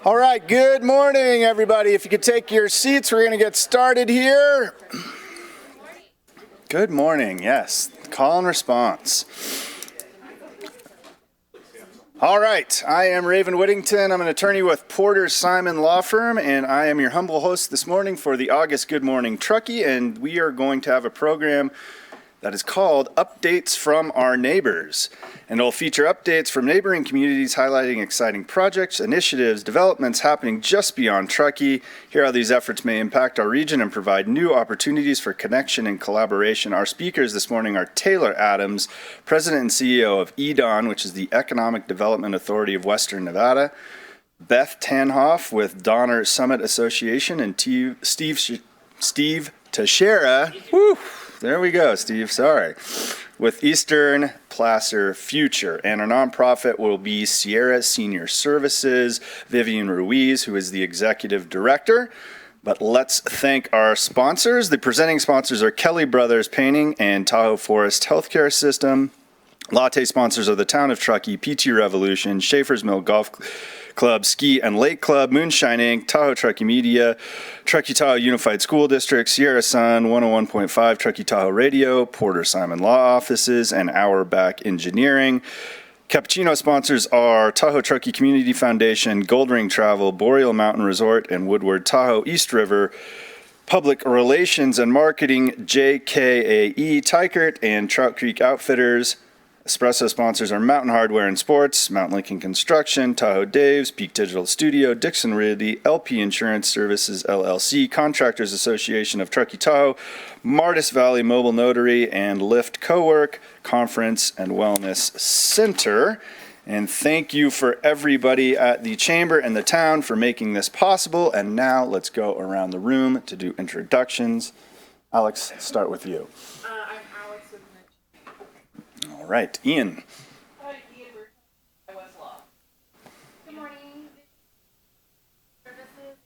All right, good morning, everybody. If you could take your seats, we're going to get started here. Good morning, yes. Call and response. All right, I am Raven Whittington. I'm an attorney with Porter Simon Law Firm, and I am your humble host this morning for the August Good Morning Truckee, and we are going to have a program that is called Updates from Our Neighbors. And it'll feature updates from neighboring communities highlighting exciting projects, initiatives, developments happening just beyond Truckee. Hear how these efforts may impact our region and provide new opportunities for connection and collaboration. Our speakers this morning are Taylor Adams, President and CEO of EDAWN, which is the Economic Development Authority of Western Nevada, Beth Tanhoff with Donner Summit Association, and Steve Teshara. Woo! There we go, Steve. Sorry. With Eastern Placer Future. And our nonprofit will be Sierra Senior Services, Vivian Ruiz, who is the executive director. But let's thank our sponsors. The presenting sponsors are Kelly Brothers Painting and Tahoe Forest Healthcare System. Latte sponsors are the Town of Truckee, PT Revolution, Schaefer's Mill Golf Club, Ski and Lake Club, Moonshine Inc., Tahoe Truckee Media, Truckee Tahoe Unified School District, Sierra Sun, 101.5 Truckee Tahoe Radio, Porter Simon Law Offices, and Auerbach Engineering. Cappuccino sponsors are Tahoe Truckee Community Foundation, Goldring Travel, Boreal Mountain Resort, and Woodward Tahoe East River. Public Relations and Marketing, JKAE, Tykert, and Trout Creek Outfitters. Espresso sponsors are Mountain Hardware and Sports, Mountain Lincoln Construction, Tahoe Dave's, Peak Digital Studio, Dixon Realty, LP Insurance Services LLC, Contractors Association of Truckee Tahoe, Martis Valley Mobile Notary, and Lyft Cowork Conference and Wellness Center. And thank you for everybody at the Chamber and the town for making this possible. And now let's go around the room to do introductions. Alex, start with you. All right, Ian. Good morning. Services.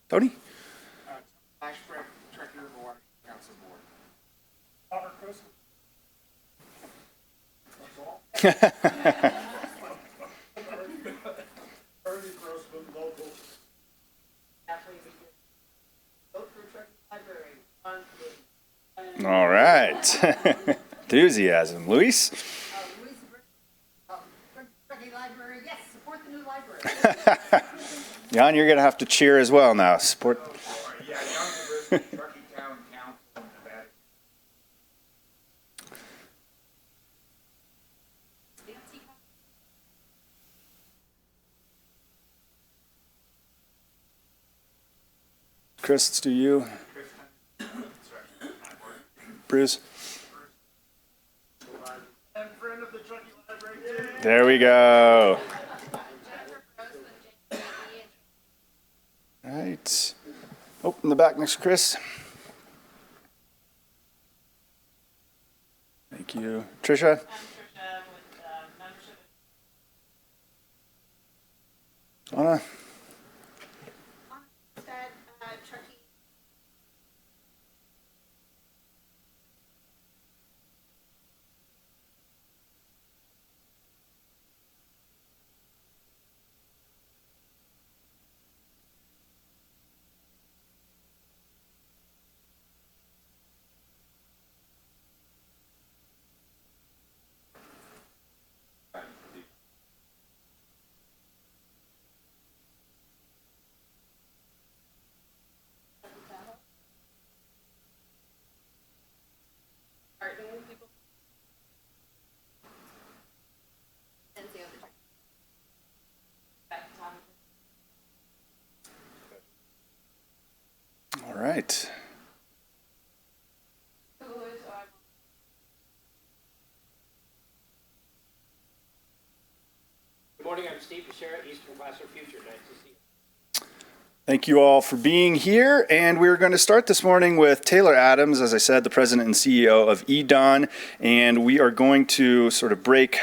Tony? Ashbrook, Truckee River Water Council Board. Robert Chris. That's all. All right. Enthusiasm. Luis? Truckee Library, yes, support the new library. Jan, you're going to have to cheer as well now. Support. Yeah, Young University, Truckee Town Council in Nevada. Chris, let's do you. Bruce? And friend of the Truckee Library. There we go. All right. Oh, in the back next to Chris. Thank you. Trisha? I'm Trisha with membership. Anna? Truckee. All right. Good morning, I'm Steve Teshara, Eastern Placer Future. Nice to see you. Thank you all for being here, and we're going to start this morning with Taylor Adams, as I said, the president and CEO of EDAWN, and we are going to sort of break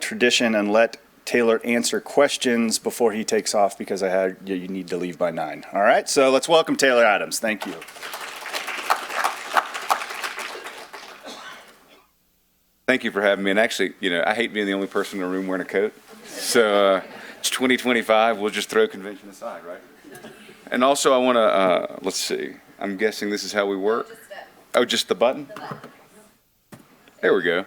tradition and let Taylor answer questions before he takes off because you need to leave by 9. All right, so let's welcome Taylor Adams. Thank you. Thank you for having me. And actually, I hate being the only person in the room wearing a coat. So it's 2025. We'll just throw convention aside, right? And also, I want to, let's see. I'm guessing this is how we work. Oh, just the button? There we go.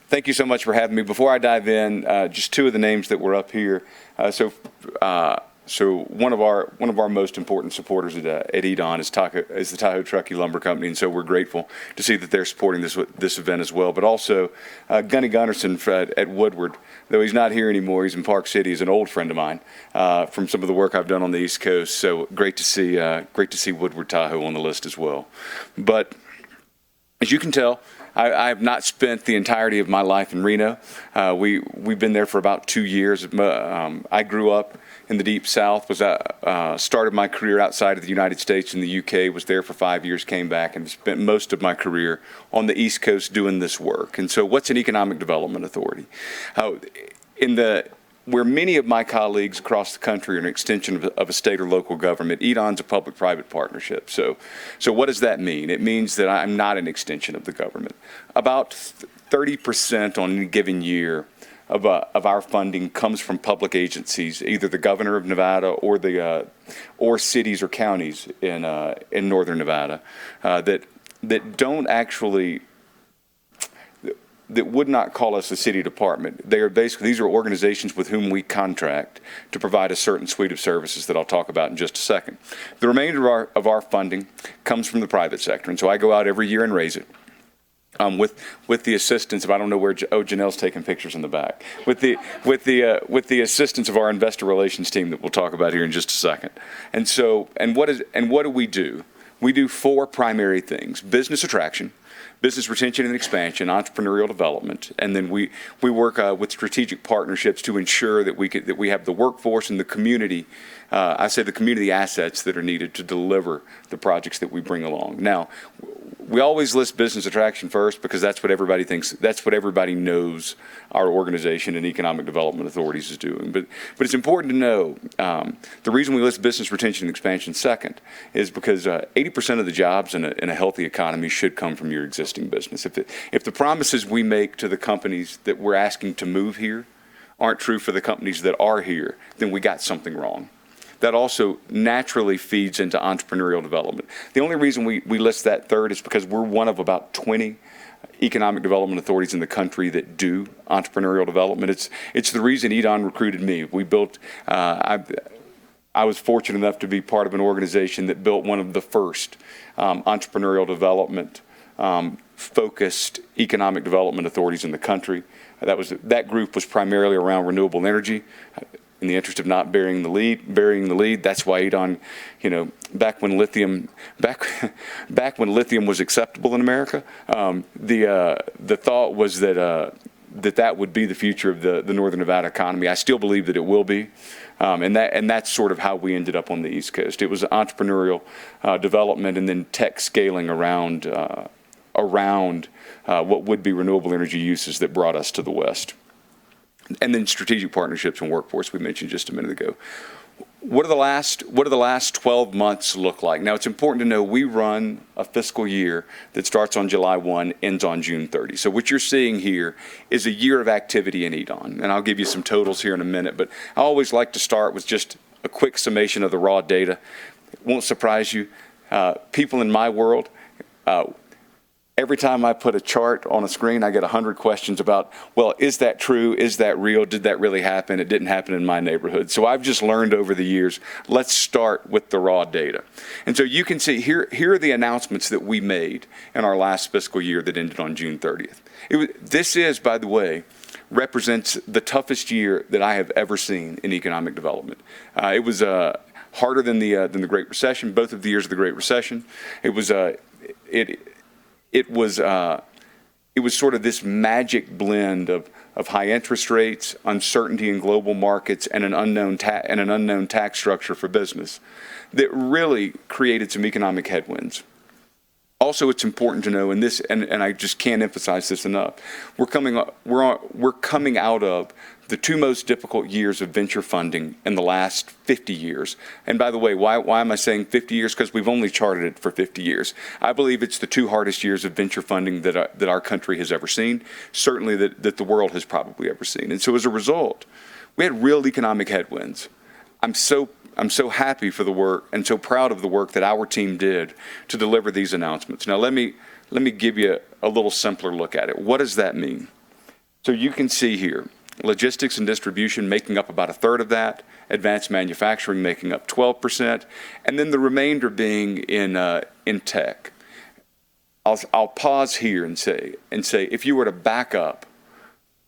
Thank you so much for having me. Before I dive in, just two of the names that were up here. So one of our most important supporters at EDAWN is the Tahoe Truckee Lumber Company, and so we're grateful to see that they're supporting this event as well. But also, Gunny Gunnarsson at Woodward, though he's not here anymore, he's in Park City. He's an old friend of mine from some of the work I've done on the East Coast. So great to see Woodward Tahoe on the list as well. But as you can tell, I have not spent the entirety of my life in Reno. We've been there for about 2 years. I grew up in the Deep South, started my career outside of the United States in the UK, was there for 5 years, came back, and spent most of my career on the East Coast doing this work. And so what's an economic development authority? Where many of my colleagues across the country are an extension of a state or local government, EDAWN's a public-private partnership. So what does that mean? It means that I'm not an extension of the government. About 30% on any given year of our funding comes from public agencies, either the governor of Nevada or cities or counties in northern Nevada that don't actually. That would not call us a city department. These are organizations with whom we contract to provide a certain suite of services that I'll talk about in just a second. The remainder of our funding comes from the private sector, and so I go out every year and raise it. With the assistance of, I don't know where, Janelle's taking pictures in the back. With the assistance of our investor relations team that we'll talk about here in just a second. And what do we do? We do 4 primary things: business attraction, business retention and expansion, entrepreneurial development, and then we work with strategic partnerships to ensure that we have the workforce and the community. I say the community assets that are needed to deliver the projects that we bring along. Now, we always list business attraction first because that's what everybody thinks. That's what everybody knows our organization and economic development authorities is doing. But it's important to know the reason we list business retention and expansion second is because 80% of the jobs in a healthy economy should come from your existing business. If the promises we make to the companies that we're asking to move here aren't true for the companies that are here, then we got something wrong. That also naturally feeds into entrepreneurial development. The only reason we list that third is because we're one of about 20 economic development authorities in the country that do entrepreneurial development. It's the reason EDAWN recruited me. We built, I was fortunate enough to be part of an organization that built one of the first entrepreneurial development focused economic development authorities in the country. That group was primarily around renewable energy. In the interest of not burying the lead, that's why EDAWN, back when lithium was acceptable in America, the thought was that would be the future of the Northern Nevada economy. I still believe that it will be, and that's sort of how we ended up on the East Coast. It was entrepreneurial development and then tech scaling around what would be renewable energy uses that brought us to the West. And then strategic partnerships and workforce we mentioned just a minute ago. What do the last 12 months look like? Now, it's important to know we run a fiscal year that starts on July 1, ends on June 30. So what you're seeing here is a year of activity in EDAWN. And I'll give you some totals here in a minute, but I always like to start with just a quick summation of the raw data. It won't surprise you. People in my world, every time I put a chart on a screen, I get 100 questions about, well, is that true? Is that real? Did that really happen? It didn't happen in my neighborhood. So I've just learned over the years, let's start with the raw data. And so you can see here are the announcements that we made in our last fiscal year that ended on June 30th. This is, by the way, represents the toughest year that I have ever seen in economic development. It was harder than the Great Recession, both of the years of the Great Recession. It was sort of this magic blend of high interest rates, uncertainty in global markets, and an unknown tax structure for business that really created some economic headwinds. Also, it's important to know, and I just can't emphasize this enough, we're coming out of the two most difficult years of venture funding in the last 50 years. And by the way, why am I saying 50 years? Because we've only charted it for 50 years. I believe it's the two hardest years of venture funding that our country has ever seen, certainly that the world has probably ever seen. And so as a result, we had real economic headwinds. I'm so happy for the work and so proud of the work that our team did to deliver these announcements. Now, let me give you a little simpler look at it. What does that mean? So you can see here, logistics and distribution making up about a third of that, advanced manufacturing making up 12%, and then the remainder being in tech. I'll pause here and say, if you were to back up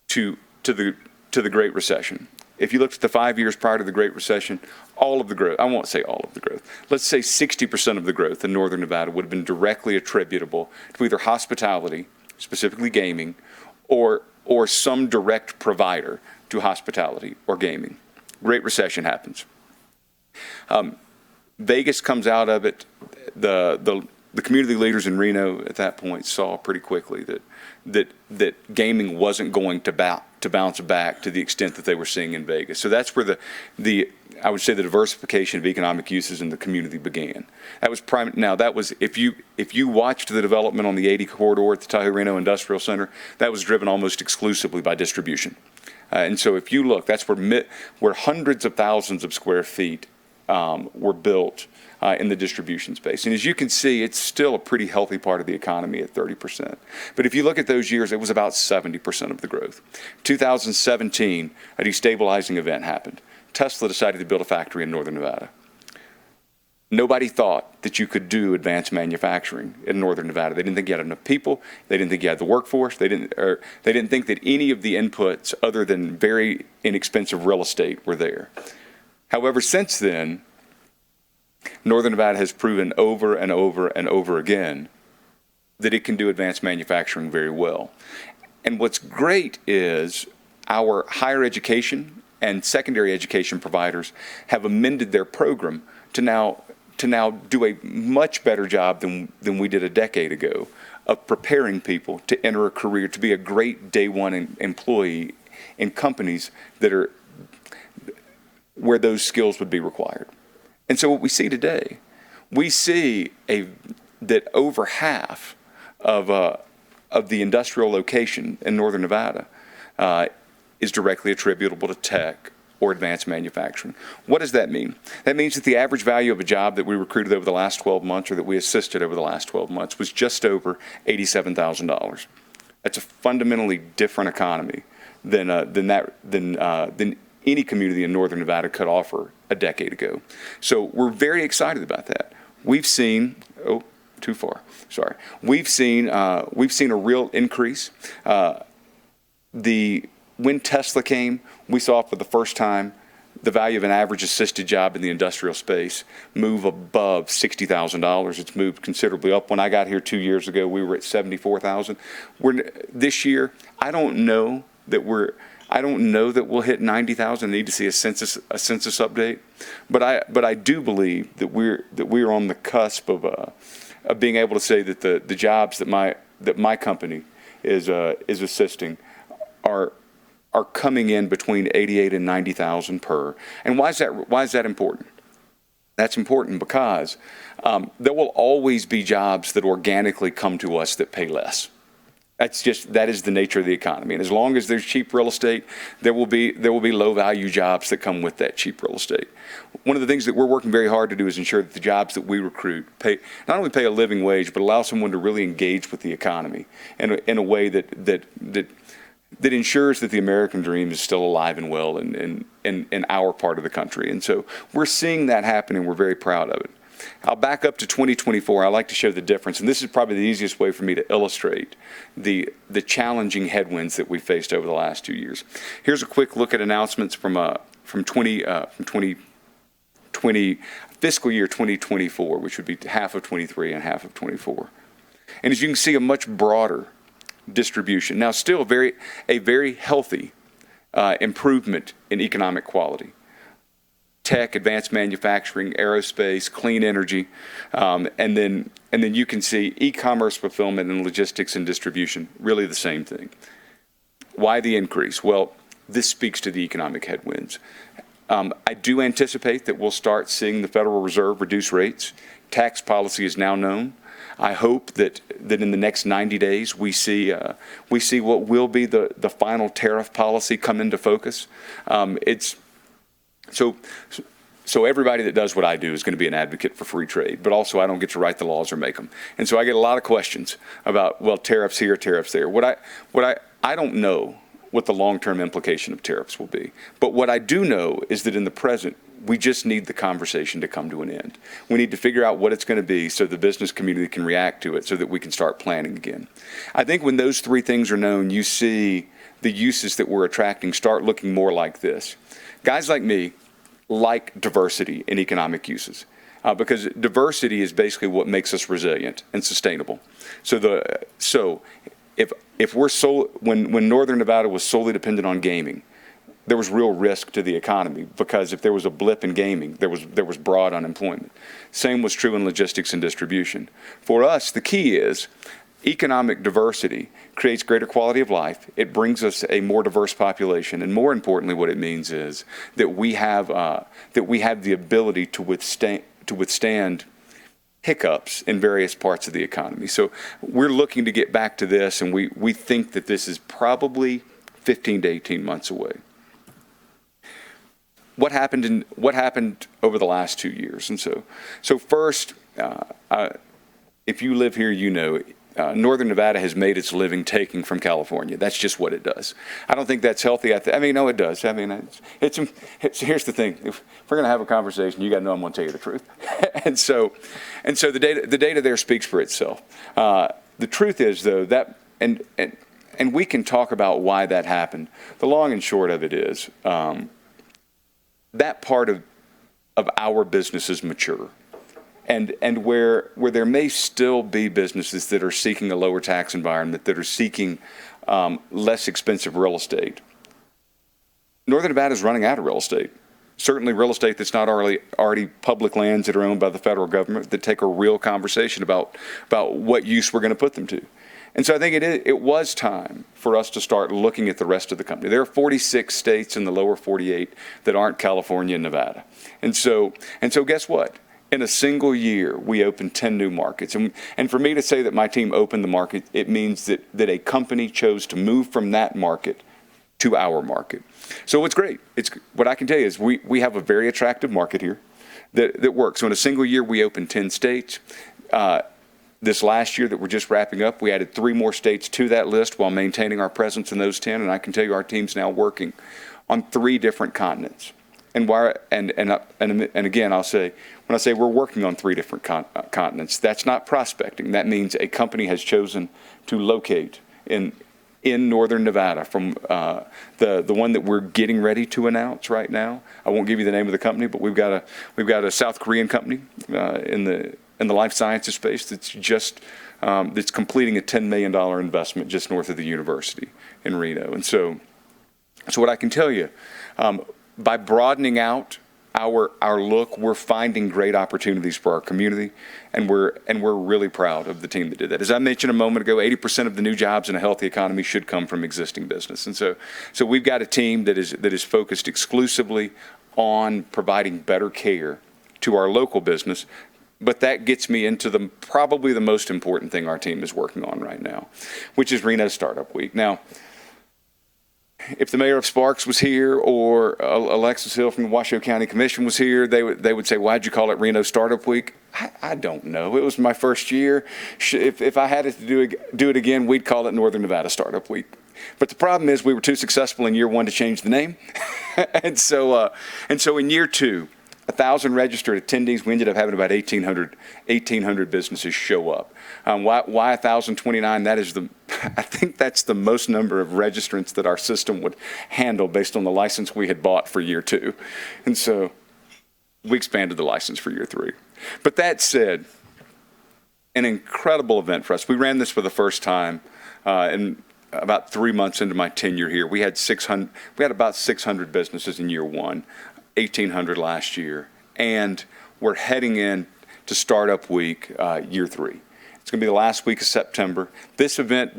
to the Great Recession, if you looked at the 5 years prior to the Great Recession, all of the growth, I won't say all of the growth, let's say 60% of the growth in Northern Nevada would have been directly attributable to either hospitality, specifically gaming, or some direct provider to hospitality or gaming. Great Recession happens. Vegas comes out of it. The community leaders in Reno at that point saw pretty quickly that gaming wasn't going to bounce back to the extent that they were seeing in Vegas. So that's where I would say the diversification of economic uses in the community began. That was Now that was if you watched the development on the 80 corridor at the Tahoe Reno Industrial Center, that was driven almost exclusively by distribution. And so if you look, that's where hundreds of thousands of square feet were built in the distribution space. And as you can see, it's still a pretty healthy part of the economy at 30%. But if you look at those years, it was about 70% of the growth. 2017, a destabilizing event happened. Tesla decided to build a factory in Northern Nevada. Nobody thought that you could do advanced manufacturing in Northern Nevada. They didn't think you had enough people. They didn't think you had the workforce. They didn't think that any of the inputs other than very inexpensive real estate were there. However, since then, Northern Nevada has proven over and over and over again that it can do advanced manufacturing very well. And what's great is our higher education and secondary education providers have amended their program to now do a much better job than we did a decade ago of preparing people to enter a career, to be a great day one employee in companies where those skills would be required. And so what we see today, we see that over half of the industrial location in Northern Nevada is directly attributable to tech or advanced manufacturing. What does that mean? That means that the average value of a job that we recruited over the last 12 months or that we assisted over the last 12 months was just over $87,000. That's a fundamentally different economy than any community in Northern Nevada could offer a decade ago. So we're very excited about that. We've seen, We've seen a real increase. When Tesla came, we saw for the first time the value of an average assisted job in the industrial space move above $60,000. It's moved considerably up. When I got here 2 years ago, we were at $74,000. This year, I don't know that we'll hit 90,000. Need to see a census update, but I do believe that we're on the cusp of being able to say that the jobs that my company is assisting are coming in between 88 and 90,000 per. And why is that important? That's important because there will always be jobs that organically come to us that pay less. That is the nature of the economy. And as long as there's cheap real estate, there will be low value jobs that come with that cheap real estate. One of the things that we're working very hard to do is ensure that the jobs that we recruit not only pay a living wage, but allow someone to really engage with the economy in a way that ensures that the American dream is still alive and well in our part of the country. And so we're seeing that happen, and we're very proud of it. I'll back up to 2024. I like to show the difference, and this is probably the easiest way for me to illustrate the challenging headwinds that we faced over the last 2 years. Here's a quick look at announcements from 2020 fiscal year 2024, which would be half of 23 and half of 24. And as you can see, a much broader distribution. Now, still a very healthy improvement in economic quality. Tech, advanced manufacturing, aerospace, clean energy, and then you can see e-commerce, fulfillment, and logistics and distribution, really the same thing. Why the increase? Well, this speaks to the economic headwinds. I do anticipate that we'll start seeing the Federal Reserve reduce rates. Tax policy is now known. I hope that in the next 90 days we see what will be the final tariff policy come into focus. So everybody that does what I do is going to be an advocate for free trade, but also I don't get to write the laws or make them. And so I get a lot of questions about, well, tariffs here, tariffs there. I don't know what the long-term implication of tariffs will be. But what I do know is that in the present, we just need the conversation to come to an end. We need to figure out what it's going to be so the business community can react to it so that we can start planning again. I think when those three things are known, you see the uses that we're attracting start looking more like this. Guys like me like diversity in economic uses because diversity is basically what makes us resilient and sustainable. So if we're when Northern Nevada was solely dependent on gaming, there was real risk to the economy because if there was a blip in gaming, there was broad unemployment. Same was true in logistics and distribution. For us, the key is economic diversity creates greater quality of life. It brings us a more diverse population, and more importantly, what it means is that we have the ability to withstand hiccups in various parts of the economy. So we're looking to get back to this, and we think that this is probably 15 to 18 months away. What happened over the last 2 years? And so first, if you live here, you know, Northern Nevada has made its living taking from California. That's just what it does. I don't think that's healthy. No, it does. Here's the thing. If we're going to have a conversation, you got to know I'm going to tell you the truth. and so the data there speaks for itself. The truth is, though, that and we can talk about why that happened. The long and short of it is that part of our business is mature. And where there may still be businesses that are seeking a lower tax environment, that are seeking less expensive real estate, Northern Nevada is running out of real estate. Certainly real estate that's not already public lands that are owned by the federal government that take a real conversation about what use we're going to put them to. And so I think it was time for us to start looking at the rest of the country. There are 46 states in the lower 48 that aren't California and Nevada. And so guess what? In a single year, we opened 10 new markets. And for me to say that my team opened the market, it means that a company chose to move from that market to our market. So what's great, what I can tell you is we have a very attractive market here that works. So in a single year, we opened 10 states. This last year that we're just wrapping up, we added 3 more states to that list while maintaining our presence in those 10. And I can tell you our team's now working on 3 different continents. And again, I'll say, when I say we're working on 3 different continents, that's not prospecting. That means a company has chosen to locate in Northern Nevada from the one that we're getting ready to announce right now. I won't give you the name of the company, but we've got a South Korean company in the life sciences space that's completing a $10 million investment just north of the university in Reno. And so what I can tell you, by broadening out our look, we're finding great opportunities for our community, and we're really proud of the team that did that. As I mentioned a moment ago, 80% of the new jobs in a healthy economy should come from existing business. And so we've got a team that is focused exclusively on providing better care to our local business. But that gets me into probably the most important thing our team is working on right now, which is Reno Startup Week. Now, if the mayor of Sparks was here or Alexis Hill from the Washoe County Commission was here, they would say, why'd you call it Reno Startup Week? I don't know. It was my first year. If I had to do it again, we'd call it Northern Nevada Startup Week. But the problem is we were too successful in year 1 to change the name. and so in year 2, 1,000 registered attendees, we ended up having about 1,800 businesses show up. Why 1,029? I think that's the most number of registrants that our system would handle based on the license we had bought for year 2. And so we expanded the license for year 3. But that said, an incredible event for us. We ran this for the first time in about 3 months into my tenure here. We had about 600 businesses in year 1. 1,800 last year, and we're heading in to Startup Week year 3. It's going to be the last week of September. This event,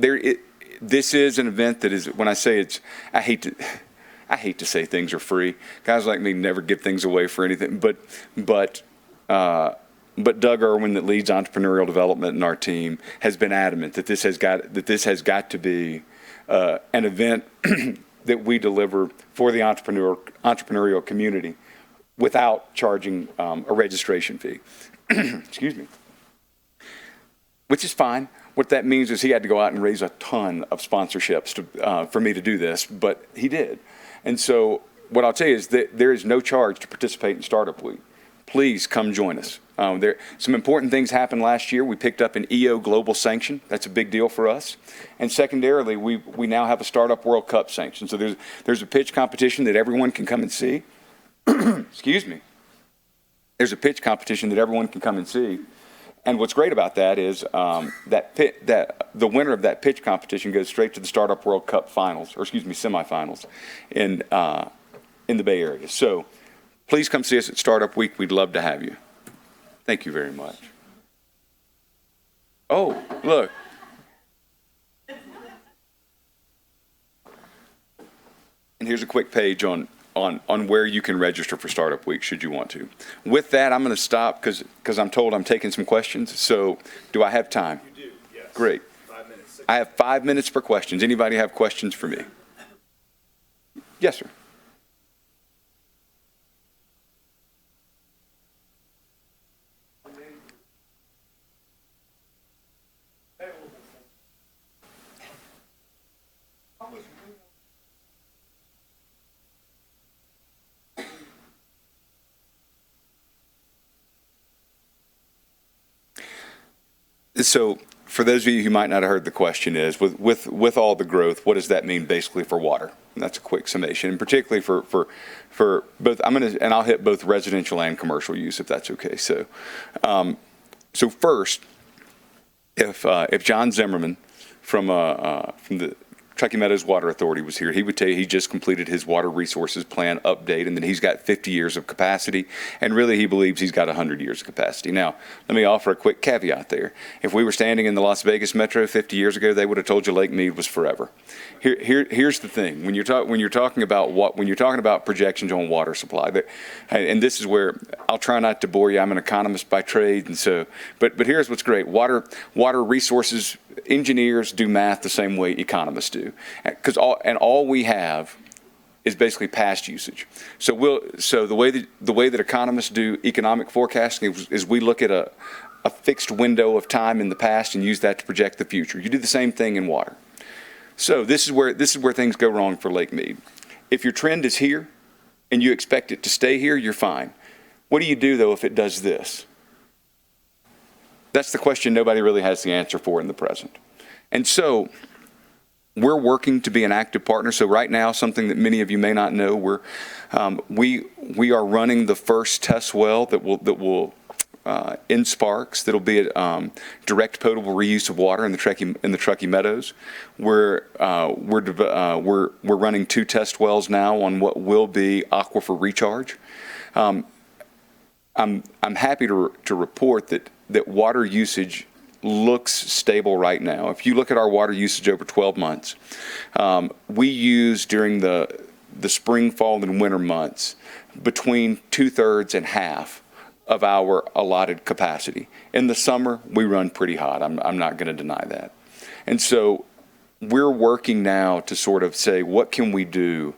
this is an event that is, when I say I hate I hate to say things are free. Guys like me never give things away for anything. But Doug Irwin, that leads entrepreneurial development in our team, has been adamant that this has got to be an event that we deliver for the entrepreneurial community without charging a registration fee. Excuse me. Which is fine. What that means is he had to go out and raise a ton of sponsorships for me to do this, but he did. And so what I'll tell you is that there is no charge to participate in Startup Week. Please come join us. Some important things happened last year. We picked up an EO global sanction. That's a big deal for us. And secondarily, we now have a Startup World Cup sanction. So there's a pitch competition that everyone can come and see. Excuse me. There's a pitch competition that everyone can come and see. And what's great about that is that the winner of that pitch competition goes straight to the Startup World Cup finals, or excuse me, semifinals in the Bay Area. So please come see us at Startup Week. We'd love to have you. Thank you very much. Oh, look. And here's a quick page on where you can register for Startup Week should you want to. With that, I'm going to stop because I'm told I'm taking some questions. So do I have time? You do, yes. Great. 5 minutes. I have 5 minutes for questions. Anybody have questions for me? Yes, sir. So for those of you who might not have heard the question is, with all the growth, what does that mean basically for water? And that's a quick summation, and particularly for both, and I'll hit both residential and commercial use if that's okay. So, so first, if John Zimmerman from the Truckee Meadows Water Authority was here, he would tell you he just completed his water resources plan update, and that he's got 50 years of capacity, and really he believes he's got 100 years of capacity. Now, let me offer a quick caveat there. If we were standing in the Las Vegas Metro 50 years ago, they would have told you Lake Mead was forever. Here's the thing: when you're talking about projections on water supply, and this is where I'll try not to bore you. I'm an economist by trade, and so, but here's what's great: water resources engineers do math the same way economists do, because all we have is basically past usage. So the way that economists do economic forecasting is we look at a fixed window of time in the past and use that to project the future. You do the same thing in water. So this is where things go wrong for Lake Mead. If your trend is here and you expect it to stay here, you're fine. What do you do though if it does this? That's the question nobody really has the answer for in the present. And so we're working to be an active partner. So right now, something that many of you may not know, we are running the first test well that will in Sparks, that'll be a direct potable reuse of water in the Truckee Meadows. We're running 2 test wells now on what will be aquifer recharge. I'm happy to report that water usage looks stable right now. If you look at our water usage over 12 months, we use during the spring, fall, and winter months between 2/3 and half of our allotted capacity. In the summer, we run pretty hot. I'm not going to deny that. And so we're working now to sort of say, what can we do?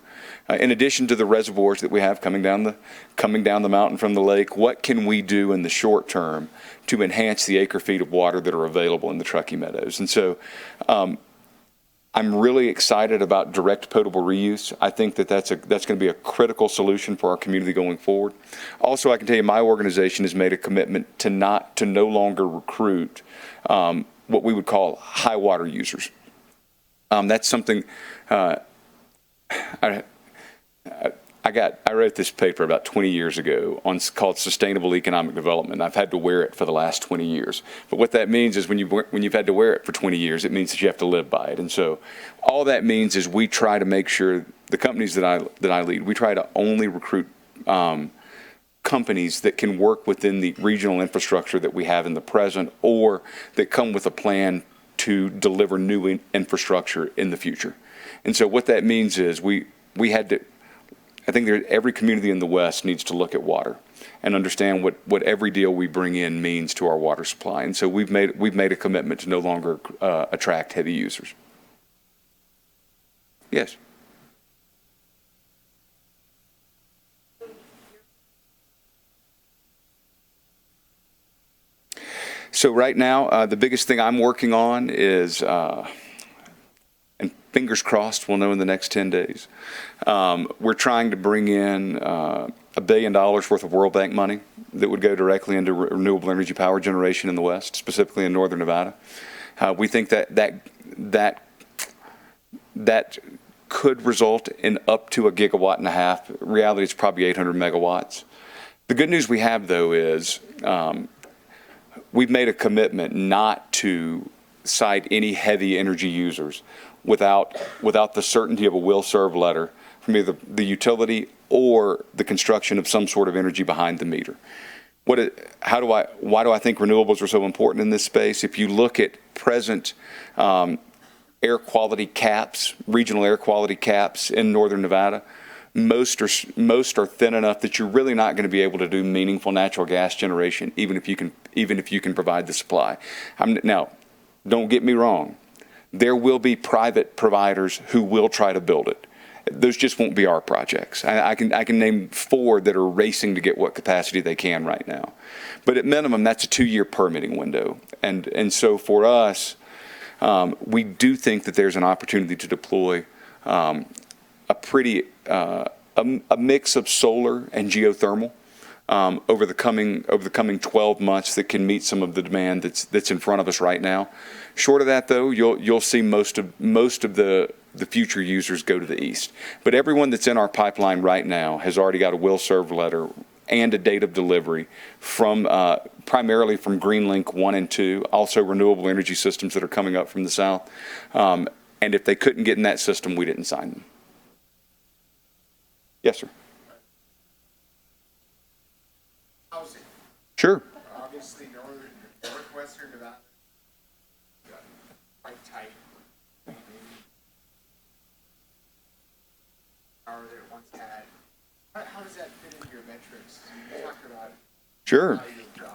In addition to the reservoirs that we have coming down the mountain from the lake, what can we do in the short term to enhance the acre feet of water that are available in the Truckee Meadows? And so I'm really excited about direct potable reuse. I think that's going to be a critical solution for our community going forward. Also, I can tell you my organization has made a commitment to no longer recruit what we would call high water users. That's something I wrote this paper about 20 years ago called Sustainable Economic Development. I've had to wear it for the last 20 years. But what that means is when you've had to wear it for 20 years, it means that you have to live by it. And so all that means is we try to make sure the companies that I lead, we try to only recruit companies that can work within the regional infrastructure that we have in the present, or that come with a plan to deliver new infrastructure in the future. And so what that means is we had to every community in the West needs to look at water and understand what every deal we bring in means to our water supply. And so we've made a commitment to no longer attract heavy users. Yes. So right now, the biggest thing I'm working on is, and fingers crossed, we'll know in the next 10 days. We're trying to bring in $1 billion worth of World Bank money that would go directly into renewable energy power generation in the West, specifically in northern Nevada. We think that could result in up to 1.5 gigawatts. In reality, it's probably 800 megawatts. The good news we have, though, is we've made a commitment not to cite any heavy energy users without the certainty of a will serve letter from either the utility or the construction of some sort of energy behind the meter. Why do I think renewables are so important in this space? If you look at present air quality caps, regional air quality caps in northern Nevada, most are thin enough that you're really not going to be able to do meaningful natural gas generation, even if you can provide the supply. Now, don't get me wrong. There will be private providers who will try to build it. Those just won't be our projects. I can name 4 that are racing to get what capacity they can right now. But at minimum, that's a 2-year permitting window. And so for us, we do think that there's an opportunity to deploy a mix of solar and geothermal over the coming 12 months that can meet some of the demand that's in front of us right now. Short of that, though, you'll see most of the future users go to the east. But everyone that's in our pipeline right now has already got a will serve letter and a date of delivery from primarily from GreenLink 1 and 2, also renewable energy systems that are coming up from the south. And if they couldn't get in that system, we didn't sign them. Yes, sir. Housing. Sure. Obviously, northwestern Nevada, quite tight. Power that it once had. How does that fit into your metrics? You talked about Sure. value of job.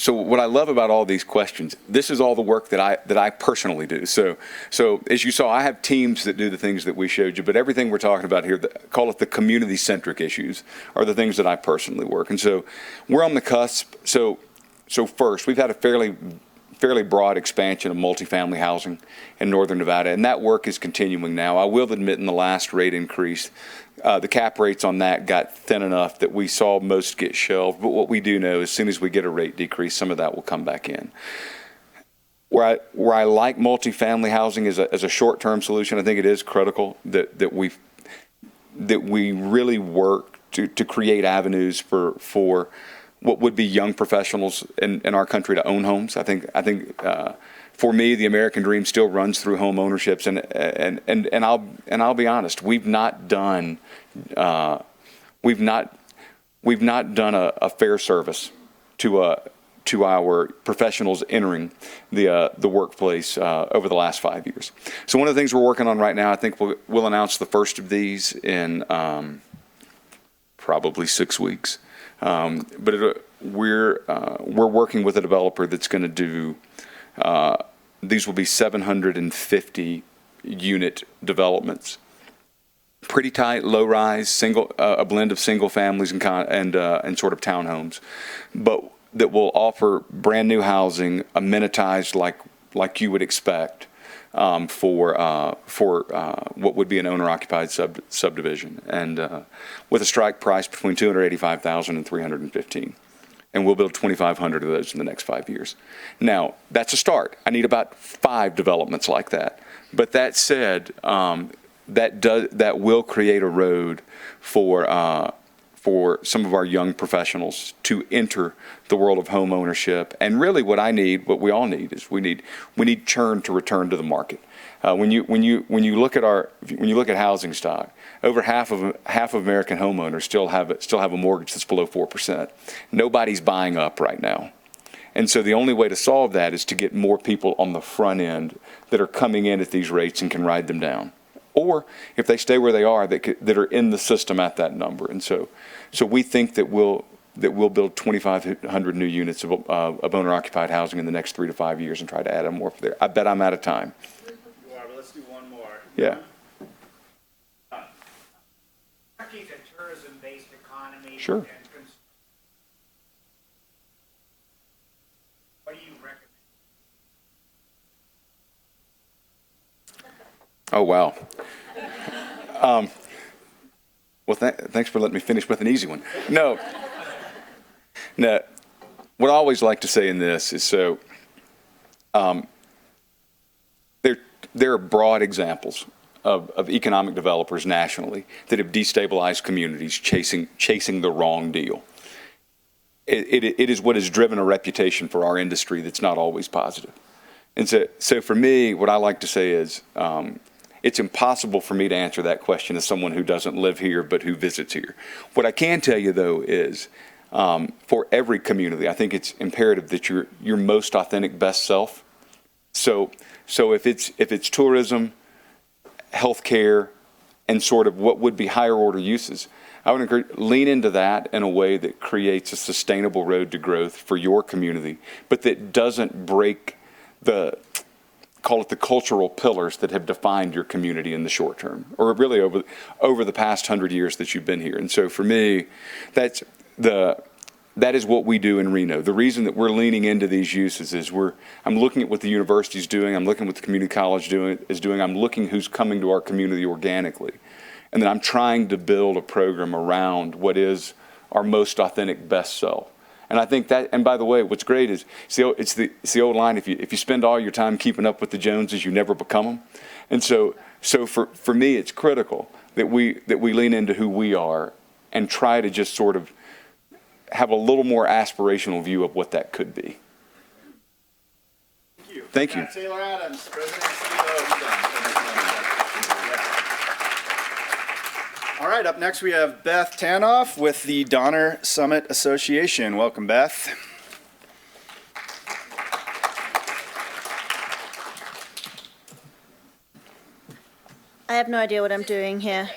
So what I love about all these questions, this is all the work that I personally do. So as you saw, I have teams that do the things that we showed you, but everything we're talking about here, call it the community-centric issues, are the things that I personally work. And so we're on the cusp. So first, we've had a fairly broad expansion of multifamily housing in northern Nevada, and that work is continuing now. I will admit in the last rate increase, the cap rates on that got thin enough that we saw most get shelved. But what we do know, as soon as we get a rate decrease, some of that will come back in. Where I like multifamily housing as a short-term solution, I think it is critical that we really work to create avenues for what would be young professionals in our country to own homes. I think for me, the American dream still runs through home ownerships, and I'll be honest, we've not done a fair service to our professionals entering the workplace over the last 5 years. So one of the things we're working on right now, I think we'll announce the first of these in probably 6 weeks. But we're working with a developer that's going to do. These will be 750 unit developments. Pretty tight, low rise, a blend of single families and sort of townhomes, but that will offer brand new housing, amenitized like you would expect for what would be an owner-occupied subdivision, and with a strike price between $285,000 and $315,000. And we'll build 2,500 of those in the next 5 years. Now, that's a start. I need about 5 developments like that. But that said, that will create a road for some of our young professionals to enter the world of home ownership. And really, what we all need, is we need churn to return to the market. When you look at housing stock, over half of American homeowners still have a mortgage that's below 4%. Nobody's buying up right now, and so the only way to solve that is to get more people on the front end that are coming in at these rates and can ride them down, or if they stay where they are, that are in the system at that number. And so we think that we'll build 2,500 new units of owner-occupied housing in the next 3 to 5 years and try to add them more there. I bet I'm out of time. You are, but let's do one more. Yeah. Truckee's a tourism-based economy. Sure. And what do you recommend? Oh, wow. Well, thanks for letting me finish with an easy one. No. What I always like to say in this is there are broad examples of economic developers nationally that have destabilized communities chasing the wrong deal. It is what has driven a reputation for our industry that's not always positive. And so for me, what I like to say is it's impossible for me to answer that question as someone who doesn't live here but who visits here. What I can tell you, though, is for every community, I think it's imperative that you're your most authentic, best self. So if it's tourism, healthcare, and sort of what would be higher order uses, I would encourage lean into that in a way that creates a sustainable road to growth for your community, but that doesn't break call it the cultural pillars that have defined your community in the short term, or really over the past 100 years that you've been here. And so for me, that is what we do in Reno. The reason that we're leaning into these uses is I'm looking at what the university's doing, I'm looking at what the community college is doing, I'm looking who's coming to our community organically. And then I'm trying to build a program around what is our most authentic, best self. And I think that, and by the way, what's great is it's the old line: if you spend all your time keeping up with the Joneses, you never become them. And so for me, it's critical that we lean into who we are and try to just sort of have a little more aspirational view of what that could be. Thank you. Thank you. Taylor Adams, President and CEO. All right, up next we have Beth Tanhoff with the Donner Summit Association. Welcome, Beth. I have no idea what I'm doing here.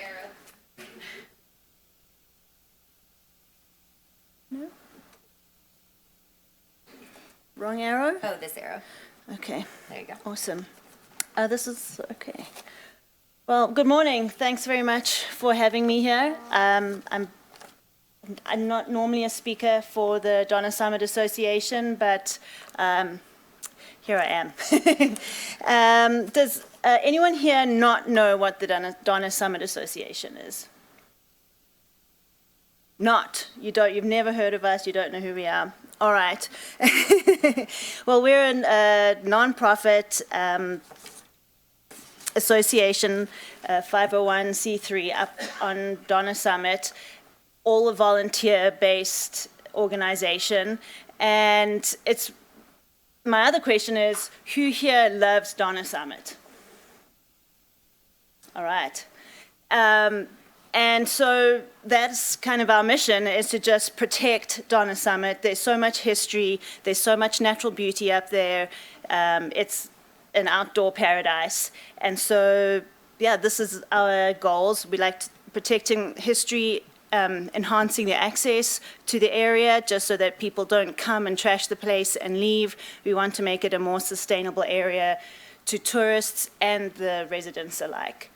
No? Wrong arrow? Oh, this arrow. Okay, There you go. awesome. This is, okay. Well, good morning. Thanks very much for having me here. I'm not normally a speaker for the Donner Summit Association, but here I am. Does anyone here not know what the Donner Summit Association is? Not. You've never heard of us, you don't know who we are. All right. Well, we're a nonprofit association, 501c3 up on Donner Summit, all a volunteer-based organization. And my other question is, who here loves Donner Summit? All right. And so that's kind of our mission, is to just protect Donner Summit. There's so much history, there's so much natural beauty up there. It's an outdoor paradise. And so, yeah, this is our goals. We like protecting history, enhancing the access to the area, just so that people don't come and trash the place and leave. We want to make it a more sustainable area to tourists and the residents alike.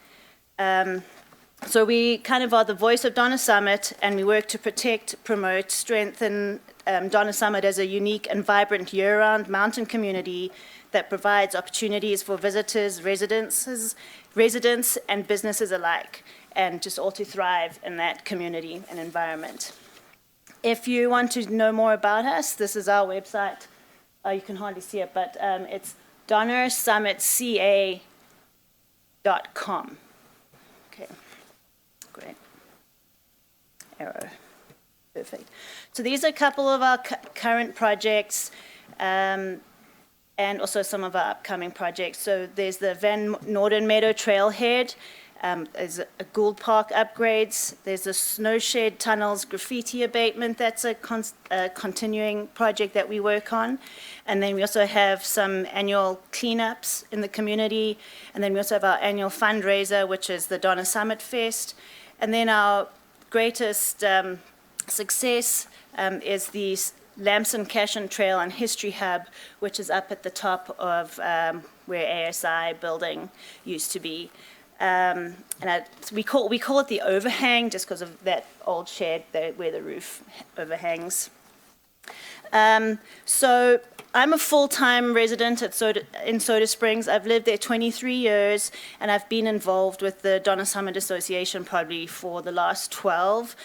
So we kind of are the voice of Donner Summit, and we work to protect, promote, strengthen Donner Summit as a unique and vibrant year-round mountain community that provides opportunities for visitors, residents, and businesses alike, and just all to thrive in that community and environment. If you want to know more about us, this is our website. You can hardly see it, but it's donnersummitca.com. Okay, great. Arrow. Perfect. So these are a couple of our current projects, and also some of our upcoming projects. So there's the Van Norden Meadow Trailhead. There's a Gould Park upgrades. There's a snow shed tunnels graffiti abatement. That's a continuing project that we work on. And then we also have some annual cleanups in the community. And then we also have our annual fundraiser, which is the Donna Summit Fest. And then our greatest success is the Lamson Cashin Trail and History Hub, which is up at the top of where ASI building used to be. We call it the overhang just because of that old shed where the roof overhangs. So I'm a full-time resident in Soda Springs. I've lived there 23 years, and I've been involved with the Donna Summit Association probably for the last 12.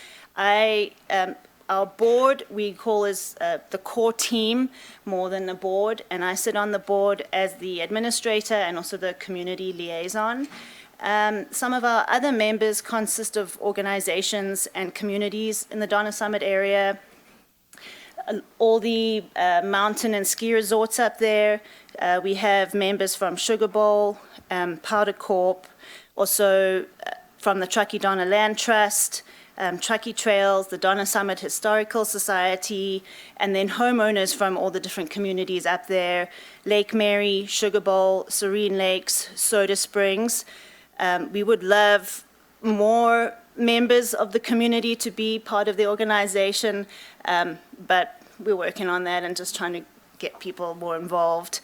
Our board, we call as the core team more than the board, and I sit on the board as the administrator and also the community liaison. Some of our other members consist of organizations and communities in the Donna Summit area. All the mountain and ski resorts up there. We have members from Sugar Bowl, Powder Corp, also from the Truckee Donna Land Trust, Truckee Trails, the Donna Summit Historical Society, and then homeowners from all the different communities up there, Lake Mary, Sugar Bowl, Serene Lakes, Soda Springs. We would love more members of the community to be part of the organization, but we're working on that and just trying to get people more involved.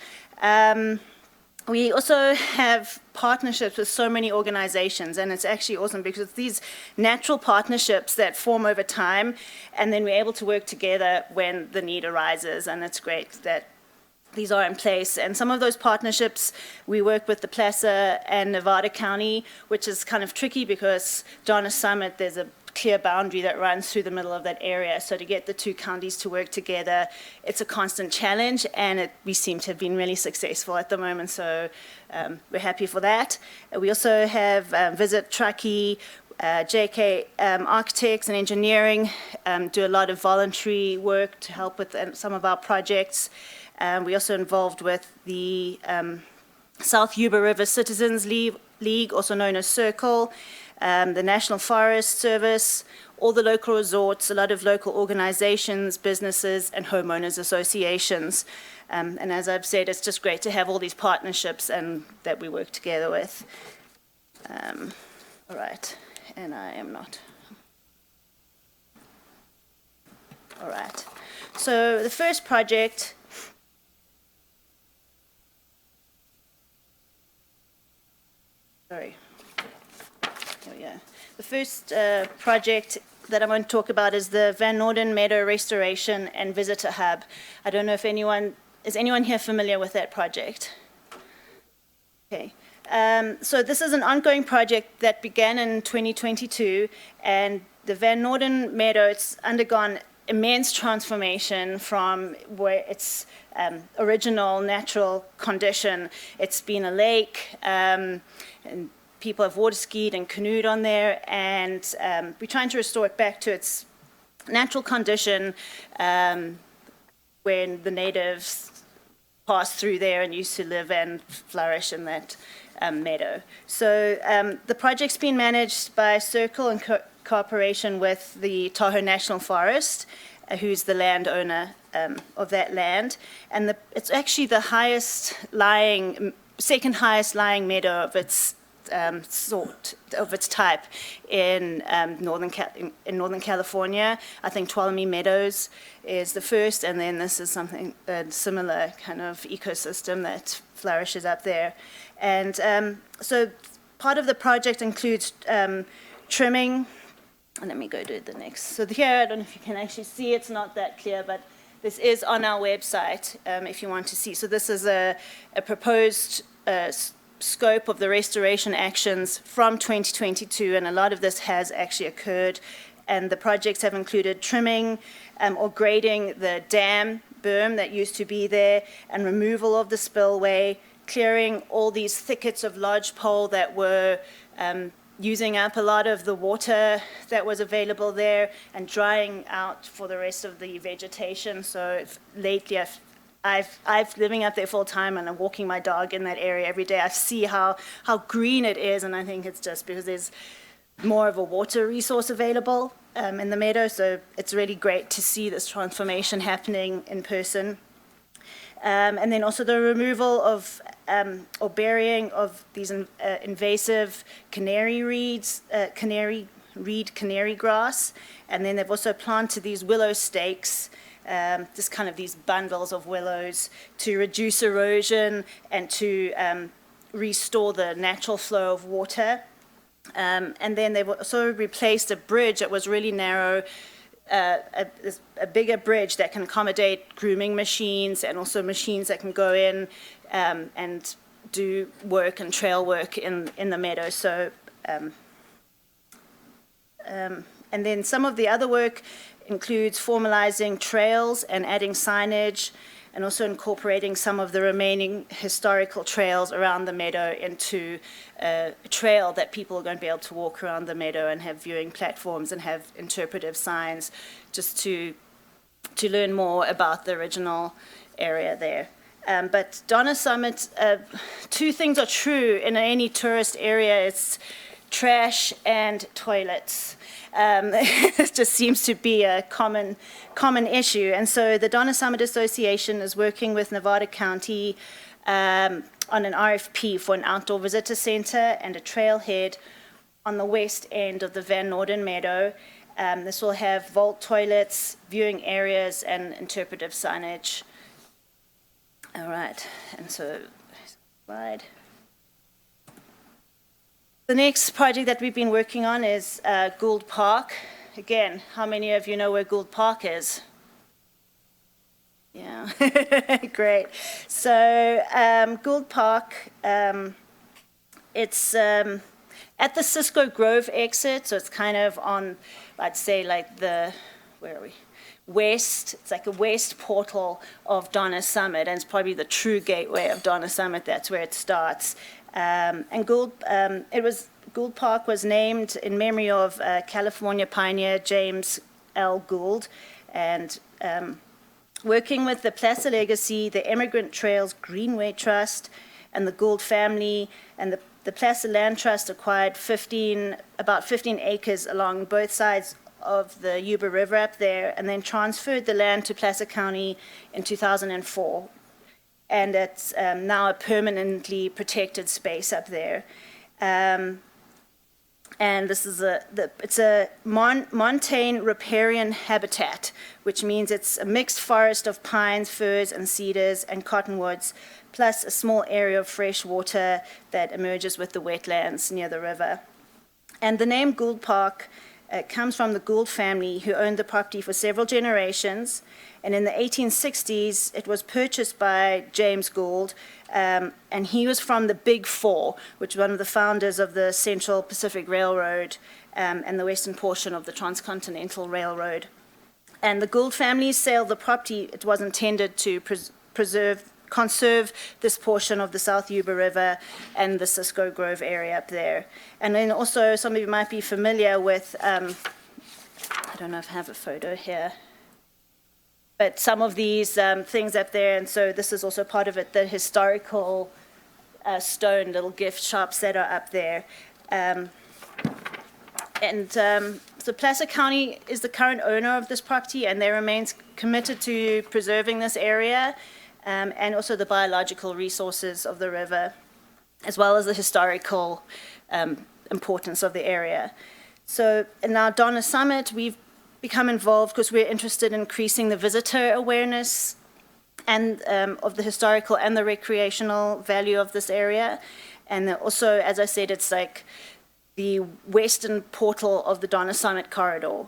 We also have partnerships with so many organizations, and it's actually awesome because it's these natural partnerships that form over time, and then we're able to work together when the need arises, and it's great that these are in place. And some of those partnerships, we work with the Placer and Nevada County, which is kind of tricky because Donna Summit, there's a clear boundary that runs through the middle of that area. So to get the two counties to work together, it's a constant challenge, and we seem to have been really successful at the moment. So we're happy for that. We also have Visit Truckee, JK Architects and Engineering, do a lot of voluntary work to help with some of our projects. We're also involved with the South Yuba River Citizens League, also known as Circle, the National Forest Service, all the local resorts, a lot of local organizations, businesses, and homeowners associations. And as I've said, it's just great to have all these partnerships and that we work together with. All right, and I am not. All right, so the first project. Sorry. Yeah. The first project that I'm going to talk about is the Van Norden Meadow Restoration and Visitor Hub. I don't know if is anyone here familiar with that project? Okay. So this is an ongoing project that began in 2022, and the Van Norden Meadow, it's undergone immense transformation from where its original natural condition. It's been a lake, and people have water skied and canoed on there, and we're trying to restore it back to its natural condition when the natives passed through there and used to live and flourish in that meadow. So the project's been managed by Circle in cooperation with the Tahoe National Forest, who's the landowner of that land, and it's actually the second highest lying meadow of its sort of its type in Northern California. I think Tuolumne Meadows is the first, and then this is something a similar kind of ecosystem that flourishes up there. And so part of the project includes trimming. And let me go to the next. So here, I don't know if you can actually see, it's not that clear, but this is on our website if you want to see. So this is a proposed scope of the restoration actions from 2022, and a lot of this has actually occurred. And the projects have included trimming or grading the dam berm that used to be there, and removal of the spillway, clearing all these thickets of lodgepole that were using up a lot of the water that was available there, and drying out for the rest of the vegetation. So lately I've I've living up there full time, and I'm walking my dog in that area every day. I see how green it is, and I think it's just because there's more of a water resource available in the meadow. So it's really great to see this transformation happening in person. And then also the removal of or burying of these invasive canary reeds, canary grass, and then they've also planted these willow stakes. Just kind of these bundles of willows to reduce erosion and to restore the natural flow of water. And then they've also replaced a bridge that was really narrow, a bigger bridge that can accommodate grooming machines and also machines that can go in and do work and trail work in the meadow. So, and then some of the other work includes formalizing trails and adding signage, and also incorporating some of the remaining historical trails around the meadow into a trail that people are going to be able to walk around the meadow and have viewing platforms and have interpretive signs, just to learn more about the original area there. But Donna Summit, two things are true in any tourist area. It's trash and toilets. It just seems to be a common issue. And so the Donna Summit Association is working with Nevada County on an RFP for an outdoor visitor center and a trailhead on the west end of the Van Norden Meadow. This will have vault toilets, viewing areas, and interpretive signage. All right, and so, slide. The next project that we've been working on is Gould Park. Again, how many of you know where Gould Park is? Yeah, great. So Gould Park, it's at the Cisco Grove exit, so it's kind of on, I'd say, like the, where are we? West, it's like a west portal of Donna Summit, and it's probably the true gateway of Donna Summit. That's where it starts. And Gould Park was named in memory of California pioneer James L. Gould, and working with the Placer Legacy, the Emigrant Trails Greenway Trust, and the Gould family, and the Placer Land Trust acquired about 15 acres along both sides of the Yuba River up there, and then transferred the land to Placer County in 2004. And it's now a permanently protected space up there. And this is it's a montane riparian habitat, which means it's a mixed forest of pines, firs, and cedars, and cottonwoods, plus a small area of fresh water that emerges with the wetlands near the river. And the name Gould Park comes from the Gould family, who owned the property for several generations. And in the 1860s, it was purchased by James Gould, and he was from the Big Four, which was one of the founders of the Central Pacific Railroad and the western portion of the Transcontinental Railroad. And the Gould family's sale of the property, it was intended to conserve this portion of the South Yuba River and the Cisco Grove area up there. And then also, some of you might be familiar with, I don't know if I have a photo here, but some of these things up there, and so this is also part of it, the historical stone little gift shops that are up there. So Placer County is the current owner of this property, and they remain committed to preserving this area, and also the biological resources of the river, as well as the historical importance of the area. So in our Donna Summit, we've become involved because we're interested in increasing the visitor awareness and of the historical and the recreational value of this area. And also, as I said, it's like the western portal of the Donna Summit corridor.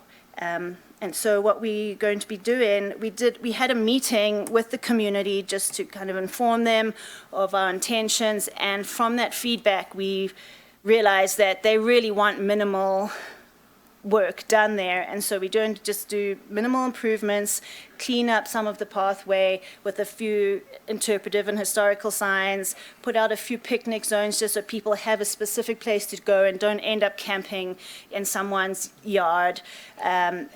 And so what we're going to be doing, we had a meeting with the community just to kind of inform them of our intentions, and from that feedback we realized that they really want minimal work done there, and so we're going to just do minimal improvements, clean up some of the pathway with a few interpretive and historical signs, put out a few picnic zones just so people have a specific place to go and don't end up camping in someone's yard, and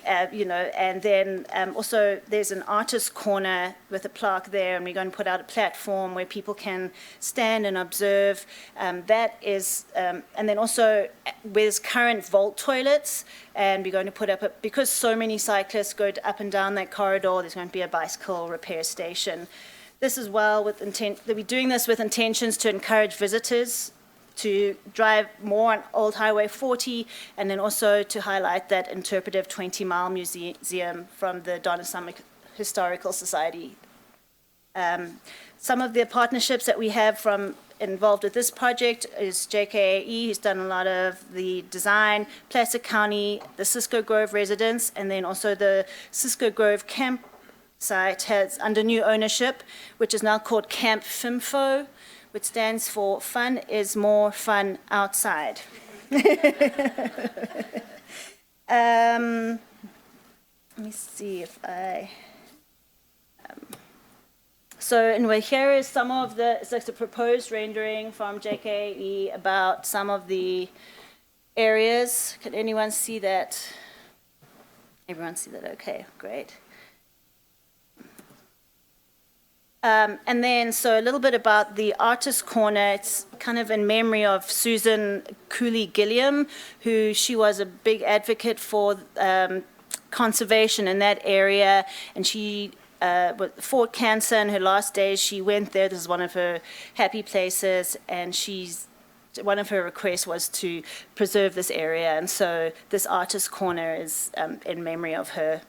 then also there's an artist corner with a plaque there, and we're going to put out a platform where people can stand and observe. That is, and then also with current vault toilets, and we're going to put up, because so many cyclists go up and down that corridor, there's going to be a bicycle repair station. This as well, we're doing this with intentions to encourage visitors to drive more on Old Highway 40, and then also to highlight that interpretive 20-mile museum from the Donna Summer Historical Society. Some of the partnerships that we have involved with this project is JKAE, who's done a lot of the design, Placer County, the Cisco Grove residents, and then also the Cisco Grove campsite has under new ownership, which is now called Camp FIMFO, which stands for Fun is More Fun Outside. Let me see if I... So anyway, here is some of it's like the proposed rendering from JKAE about some of the areas. Can anyone see that? Everyone see that? Okay, great. And then, so a little bit about the Artist Corner. It's kind of in memory of Susan Cooley-Gilliam, she was a big advocate for conservation in that area, and she fought cancer in her last days. She went there. This is one of her happy places, and one of her requests was to preserve this area, and so this Artist Corner is in memory of her.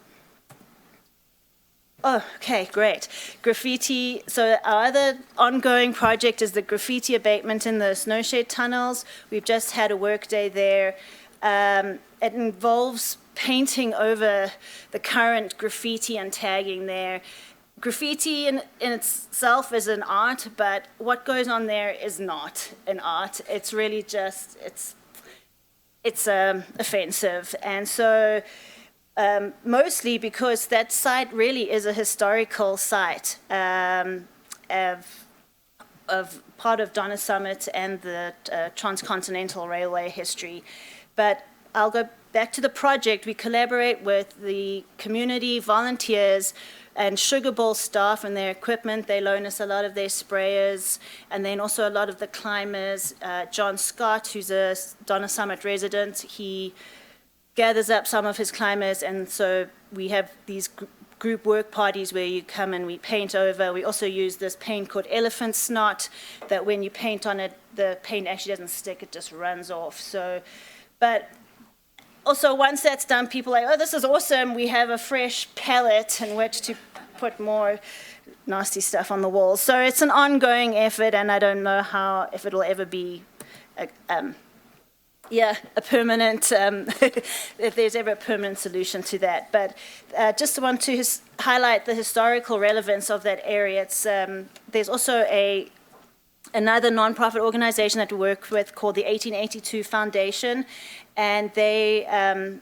Oh, okay, great. Graffiti. So our other ongoing project is the graffiti abatement in the snowshed tunnels. We've just had a work day there. It involves painting over the current graffiti and tagging there. Graffiti in itself is an art, but what goes on there is not an art. It's really just, it's offensive. And so mostly because that site really is a historical site of part of Donna Summit and the Transcontinental Railway history. But I'll go back to the project. We collaborate with the community, volunteers, and Sugar Bowl staff and their equipment. They loan us a lot of their sprayers, and then also a lot of the climbers. John Scott, who's a Donna Summit resident, he gathers up some of his climbers, and so we have these group work parties where you come and we paint over. We also use this paint called elephant snot, that when you paint on it, the paint actually doesn't stick, it just runs off. So, but also once that's done, people are like, oh, this is awesome, we have a fresh palette in which to put more nasty stuff on the walls. So it's an ongoing effort, and I don't know if it'll ever be a permanent, if there's ever a permanent solution to that. But just want to highlight the historical relevance of that area. It's, there's also another nonprofit organization that we work with called the 1882 Foundation, and their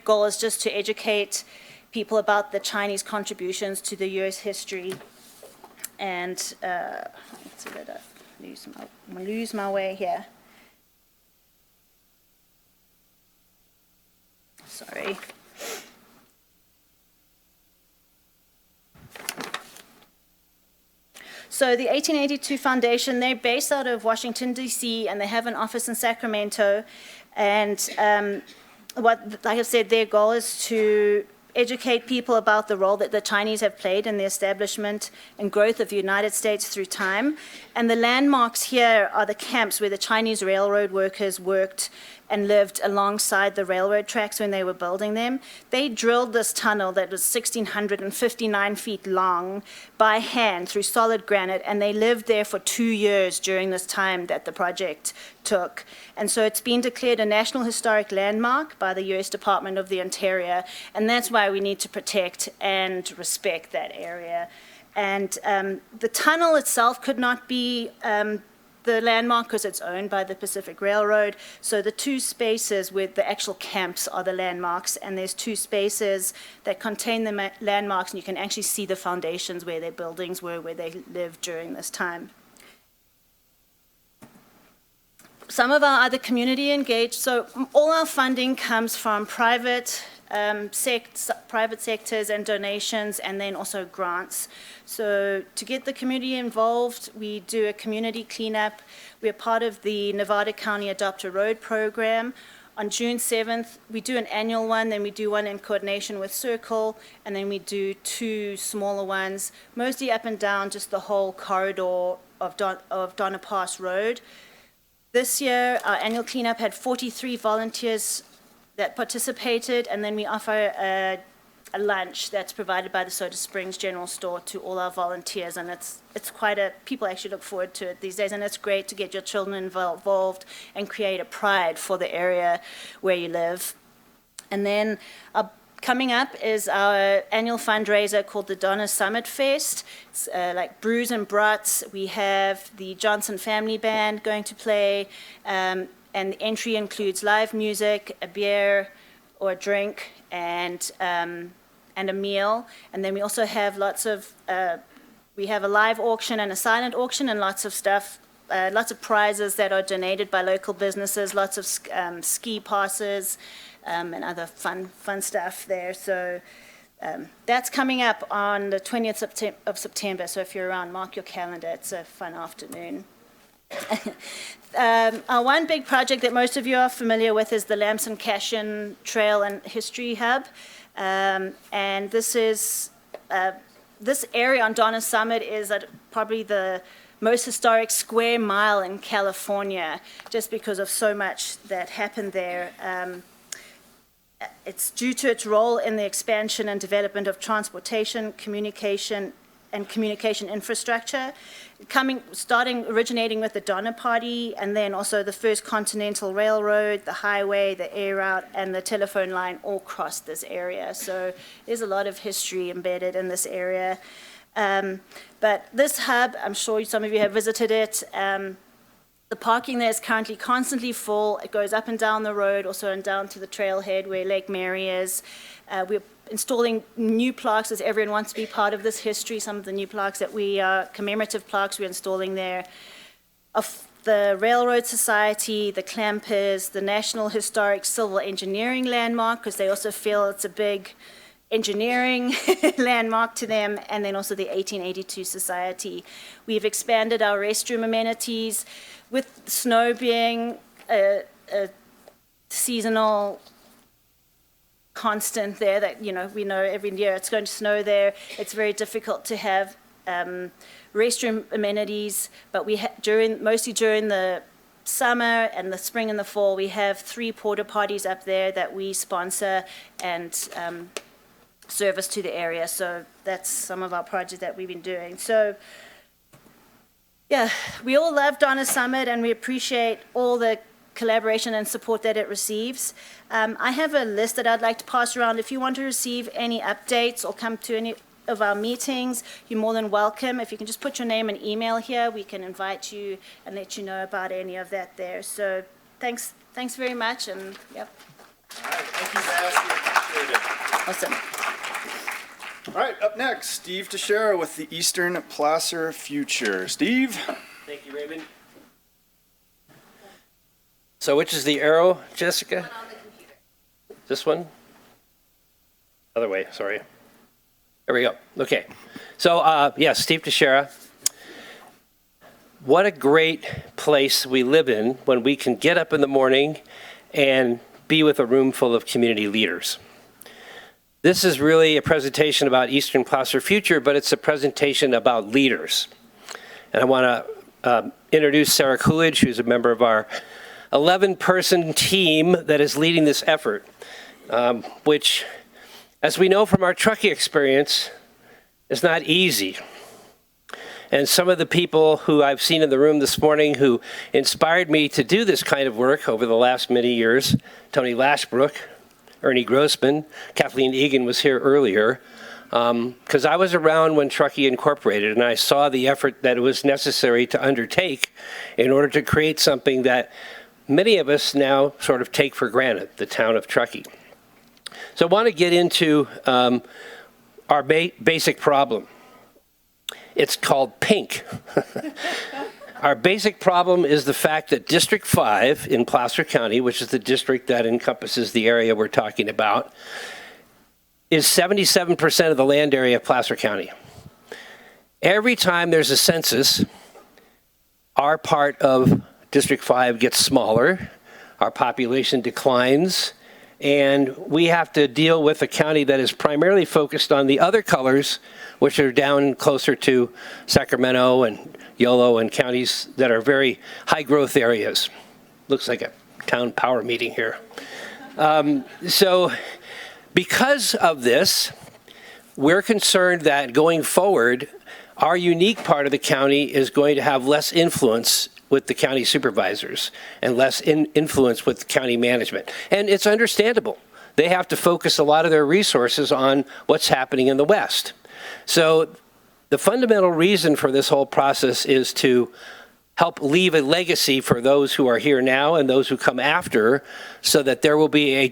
goal is just to educate people about the Chinese contributions to the U.S. history. And let's see that I lose my way here. Sorry. So the 1882 Foundation, they're based out of Washington, D.C., and they have an office in Sacramento. And like I said, their goal is to educate people about the role that the Chinese have played in the establishment and growth of the United States through time. And the landmarks here are the camps where the Chinese railroad workers worked and lived alongside the railroad tracks when they were building them. They drilled this tunnel that was 1,659 feet long by hand through solid granite, and they lived there for 2 years during this time that the project took. And so it's been declared a National Historic Landmark by the U.S. Department of the Interior, and that's why we need to protect and respect that area. And the tunnel itself could not be the landmark because it's owned by the Pacific Railroad. So the 2 spaces with the actual camps are the landmarks, and there's 2 spaces that contain the landmarks, and you can actually see the foundations where their buildings were, where they lived during this time. Some of our other community engaged, so all our funding comes from private sectors and donations, and then also grants. So to get the community involved, we do a community cleanup. We're part of the Nevada County Adopt a Road program. On June 7th, we do an annual one, then we do one in coordination with Circle, and then we do 2 smaller ones, mostly up and down just the whole corridor of Donna Pass Road. This year, our annual cleanup had 43 volunteers that participated, and then we offer a lunch that's provided by the Soda Springs General Store to all our volunteers, and it's quite people actually look forward to it these days, and it's great to get your children involved and create a pride for the area where you live. And then coming up is our annual fundraiser called the Donna Summit Fest. It's like brews and brats. We have the Johnson Family Band going to play, and the entry includes live music, a beer or a drink, and a meal. And then we also have we have a live auction and a silent auction, and lots of stuff, lots of prizes that are donated by local businesses, lots of ski passes, and other fun stuff there. So that's coming up on the 20th of September. So if you're around, mark your calendar. It's a fun afternoon. Our one big project that most of you are familiar with is the Lamson Cashin Trail and History Hub. And this area on Donna Summit is probably the most historic square mile in California, just because of so much that happened there. It's due to its role in the expansion and development of transportation, communication infrastructure, originating with the Donner Party, and then also the first Continental Railroad, the highway, the air route, and the telephone line all crossed this area. So there's a lot of history embedded in this area. But this hub, I'm sure some of you have visited it. The parking there is currently constantly full. It goes up and down the road, also and down to the trailhead where Lake Mary is. We're installing new plaques as everyone wants to be part of this history. Some of the new plaques that commemorative plaques we're installing there. Of the Railroad Society, the Clampers, the National Historic Civil Engineering Landmark, because they also feel it's a big engineering landmark to them, and then also the 1882 Society. We've expanded our restroom amenities, with snow being a seasonal constant there that, we know every year it's going to snow there. It's very difficult to have restroom amenities, but mostly during the summer and the spring and the fall, we have 3 porta potties up there that we sponsor and service to the area. So that's some of our projects that we've been doing. So yeah, we all love Donna Summit, and we appreciate all the collaboration and support that it receives. I have a list that I'd like to pass around. If you want to receive any updates or come to any of our meetings, you're more than welcome. If you can just put your name and email here, we can invite you and let you know about any of that there. So thanks very much, and yep. All right, thank you, Beth. We appreciate it. Awesome. All right, up next, Steve Teshara with the Eastern Placer Future. Steve? Thank you, Raymond. So which is the arrow, Jessica? On the computer. This one? Other way, sorry. There we go. Okay. So, Steve Teshara. What a great place we live in when we can get up in the morning and be with a room full of community leaders. This is really a presentation about Eastern Placer Future, but it's a presentation about leaders. And I want to introduce Sarah Coolidge, who's a member of our 11-person team that is leading this effort, which, as we know from our Truckee experience, is not easy. And some of the people who I've seen in the room this morning who inspired me to do this kind of work over the last many years, Tony Lashbrook, Ernie Grossman, Kathleen Egan was here earlier, Because I was around when Truckee incorporated, and I saw the effort that it was necessary to undertake in order to create something that many of us now sort of take for granted, the town of Truckee. So I want to get into our basic problem. It's called pink. Our basic problem is the fact that District 5 in Placer County, which is the district that encompasses the area we're talking about, is 77% of the land area of Placer County. Every time there's a census, our part of District 5 gets smaller, our population declines, and we have to deal with a county that is primarily focused on the other colors, which are down closer to Sacramento and Yolo and counties that are very high-growth areas. Looks like a town power meeting here. So because of this, we're concerned that going forward, our unique part of the county is going to have less influence with the county supervisors and less influence with the county management. And it's understandable. They have to focus a lot of their resources on what's happening in the West. So the fundamental reason for this whole process is to help leave a legacy for those who are here now and those who come after, so that there will be a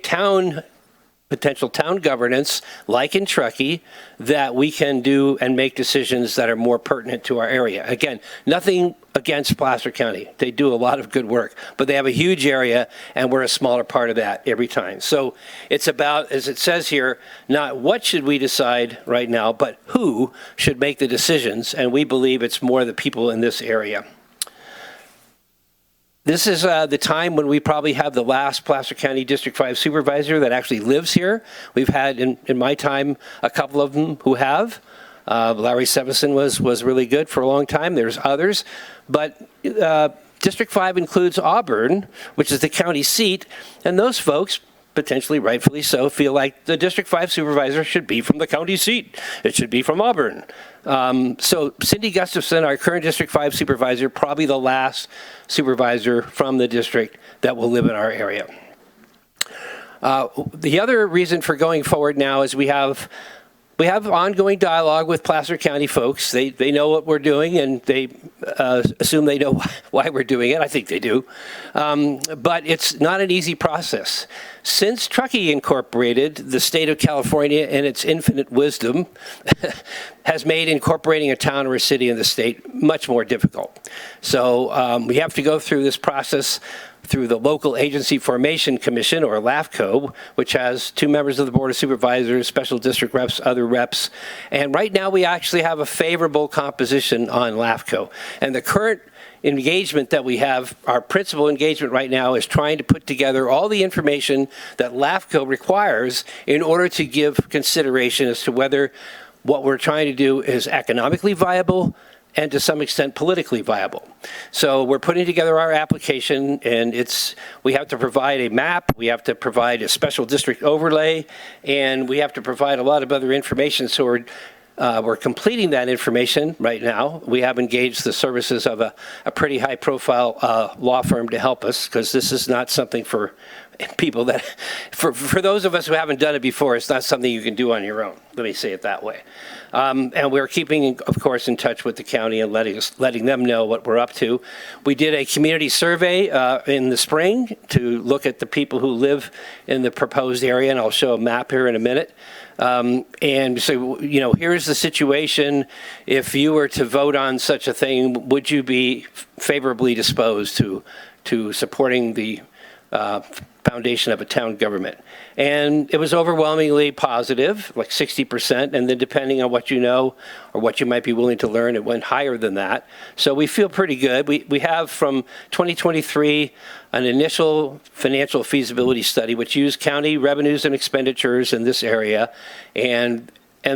potential town governance, like in Truckee, that we can do and make decisions that are more pertinent to our area. Again, nothing against Placer County. They do a lot of good work, but they have a huge area, and we're a smaller part of that every time. So it's about, as it says here, not what should we decide right now, but who should make the decisions, and we believe it's more the people in this area. This is the time when we probably have the last Placer County District 5 supervisor that actually lives here. We've had, in my time, a couple of them who have. Larry Sevison was really good for a long time. There's others. But District 5 includes Auburn, which is the county seat, and those folks, potentially rightfully so, feel like the District 5 supervisor should be from the county seat. It should be from Auburn. So Cindy Gustafson, our current District 5 supervisor, probably the last supervisor from the district that will live in our area. The other reason for going forward now is we have ongoing dialogue with Placer County folks. They know what we're doing, and they assume they know why we're doing it. I think they do. But it's not an easy process. Since Truckee incorporated, the state of California, in its infinite wisdom, has made incorporating a town or a city in the state much more difficult. So we have to go through this process through the Local Agency Formation Commission, or LAFCO, which has 2 members of the Board of Supervisors, special district reps, other reps. And right now we actually have a favorable composition on LAFCO. And the current engagement that we have, our principal engagement right now, is trying to put together all the information that LAFCO requires in order to give consideration as to whether what we're trying to do is economically viable and to some extent politically viable. So we're putting together our application, and we have to provide a map, we have to provide a special district overlay, and we have to provide a lot of other information. So we're completing that information right now. We have engaged the services of a pretty high-profile law firm to help us, because this is not something for people that, for those of us who haven't done it before, it's not something you can do on your own. Let me say it that way. And we're keeping, of course, in touch with the county and letting them know what we're up to. We did a community survey in the spring to look at the people who live in the proposed area, and I'll show a map here in a minute. And so, here's the situation. If you were to vote on such a thing, would you be favorably disposed to supporting the foundation of a town government? And it was overwhelmingly positive, like 60%, and then depending on what you know or what you might be willing to learn, it went higher than that. So we feel pretty good. We have from 2023 an initial financial feasibility study which used county revenues and expenditures in this area, and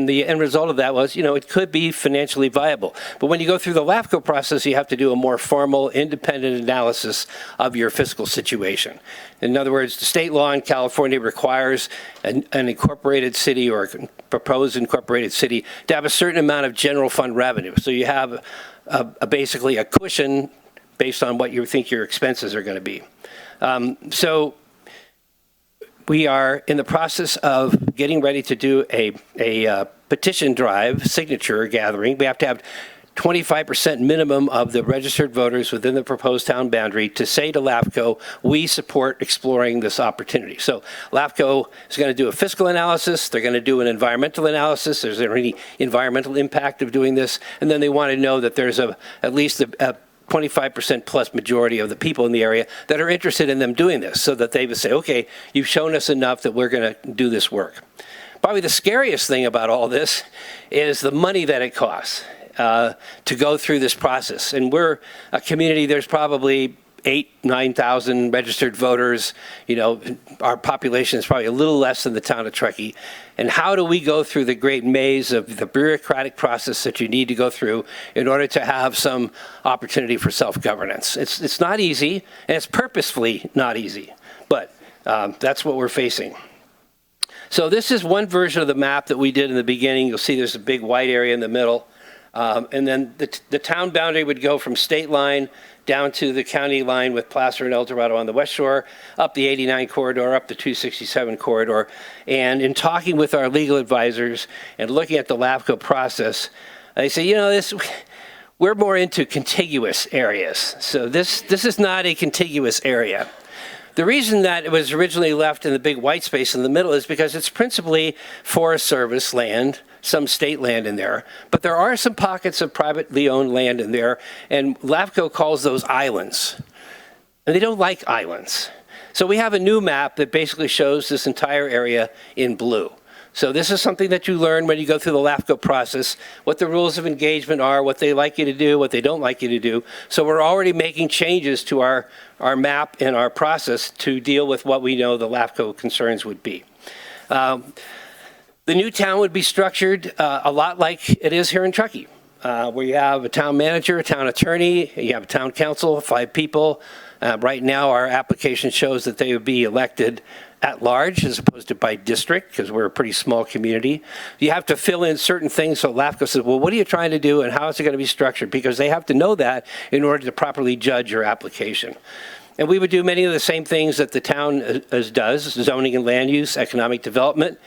the end result of that was, it could be financially viable. But when you go through the LAFCO process, you have to do a more formal, independent analysis of your fiscal situation. In other words, the state law in California requires an incorporated city or a proposed incorporated city to have a certain amount of general fund revenue. So you have basically a cushion based on what you think your expenses are going to be. So we are in the process of getting ready to do a petition drive, signature gathering. We have to have 25% minimum of the registered voters within the proposed town boundary to say to LAFCO, we support exploring this opportunity. So LAFCO is going to do a fiscal analysis. They're going to do an environmental analysis. Is there any environmental impact of doing this? And then they want to know that there's at least a 25% plus majority of the people in the area that are interested in them doing this, so that they would say, okay, you've shown us enough that we're going to do this work. Probably the scariest thing about all this is the money that it costs to go through this process. And we're a community, there's probably 9,000 registered voters. You know, our population is probably a little less than the town of Truckee. And how do we go through the great maze of the bureaucratic process that you need to go through in order to have some opportunity for self-governance? It's not easy, and it's purposefully not easy, but that's what we're facing. So this is one version of the map that we did in the beginning. You'll see there's a big white area in the middle. And then the town boundary would go from state line down to the county line with Placer and El Dorado on the west shore, up the 89 corridor, up the 267 corridor. And in talking with our legal advisors and looking at the LAFCO process, they say, you know, we're more into contiguous areas. So this is not a contiguous area. The reason that it was originally left in the big white space in the middle is because it's principally Forest Service land, some state land in there, but there are some pockets of privately owned land in there, and LAFCO calls those islands. And they don't like islands. So we have a new map that basically shows this entire area in blue. So this is something that you learn when you go through the LAFCO process, what the rules of engagement are, what they like you to do, what they don't like you to do. So we're already making changes to our map and our process to deal with what we know the LAFCO concerns would be. The new town would be structured a lot like it is here in Truckee, where you have a town manager, a town attorney, you have a town council, 5 people. Right now, our application shows that they would be elected at large as opposed to by district, because we're a pretty small community. You have to fill in certain things. So LAFCO says, well, what are you trying to do and how is it going to be structured? Because they have to know that in order to properly judge your application. And we would do many of the same things that the town does, zoning and land use, economic development,